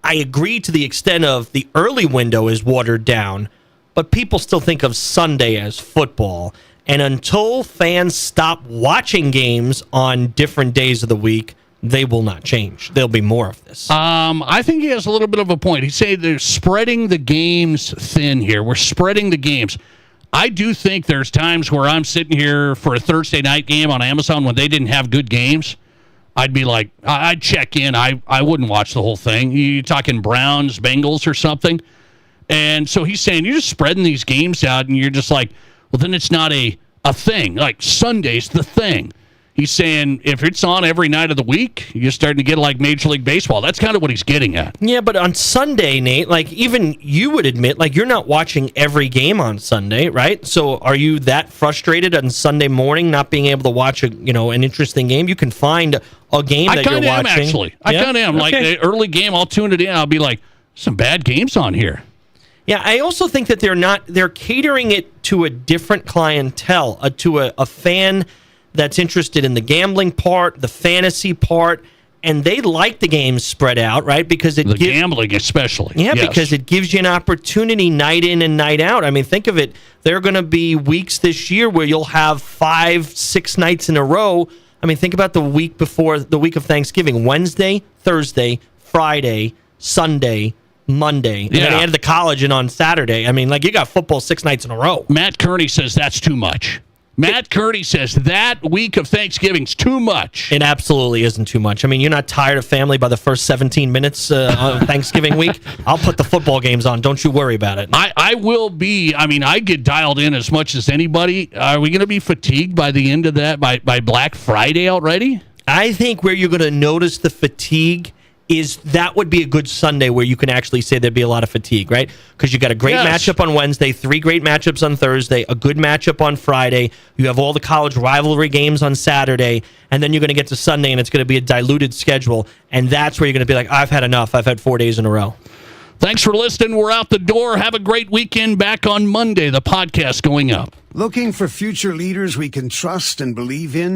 I agree to the extent of the early window is watered down, but people still think of Sunday as football. And until fans stop watching games on different days of the week, they will not change. There'll be more of this. I think he has a little bit of a point. He said they're spreading the games thin here. We're spreading the games. I do think there's times where I'm sitting here for a Thursday night game on Amazon when they didn't have good games. I'd be like, I'd check in. I wouldn't watch the whole thing. You're talking Browns, Bengals or something. And so he's saying you're just spreading these games out and you're just like, well, then it's not a thing. Like Sunday's the thing. He's saying if it's on every night of the week, you're starting to get like Major League Baseball. That's kind of what he's getting at. Yeah, but on Sunday, Nate, like even you would admit, like you're not watching every game on Sunday, right? So are you that frustrated on Sunday morning not being able to watch an interesting game? You can find a game that you're watching. I kind of am, actually. I kind of am. Okay. Like the early game, I'll tune it in. I'll be like, some bad games on here. Yeah, I also think that they're catering it to a different clientele, to a fan that's interested in the gambling part, the fantasy part, and they like the games spread out, right? Because gambling especially. Yeah, yes. Because it gives you an opportunity night in and night out. I mean, think of it. There are going to be weeks this year where you'll have 5-6 nights in a row. I mean, think about the week before the week of Thanksgiving. Wednesday, Thursday, Friday, Sunday, Monday. And then they added the college in on Saturday. I mean, like you got football 6 nights in a row. Matt Kearney says that's too much. Matt Kearney says that week of Thanksgiving's too much. It absolutely isn't too much. I mean, you're not tired of family by the first 17 minutes on Thanksgiving week. I'll put the football games on. Don't you worry about it. I will be. I mean, I get dialed in as much as anybody. Are we going to be fatigued by the end of that, by Black Friday already? I think where you're going to notice the fatigue is that would be a good Sunday where you can actually say there'd be a lot of fatigue, right? Because you got a great matchup on Wednesday, 3 great matchups on Thursday, a good matchup on Friday. You have all the college rivalry games on Saturday, and then you're going to get to Sunday, and it's going to be a diluted schedule, and that's where you're going to be like, I've had enough. I've had 4 days in a row. Thanks for listening. We're out the door. Have a great weekend. Back on Monday. The podcast going up. Looking for future leaders we can trust and believe in?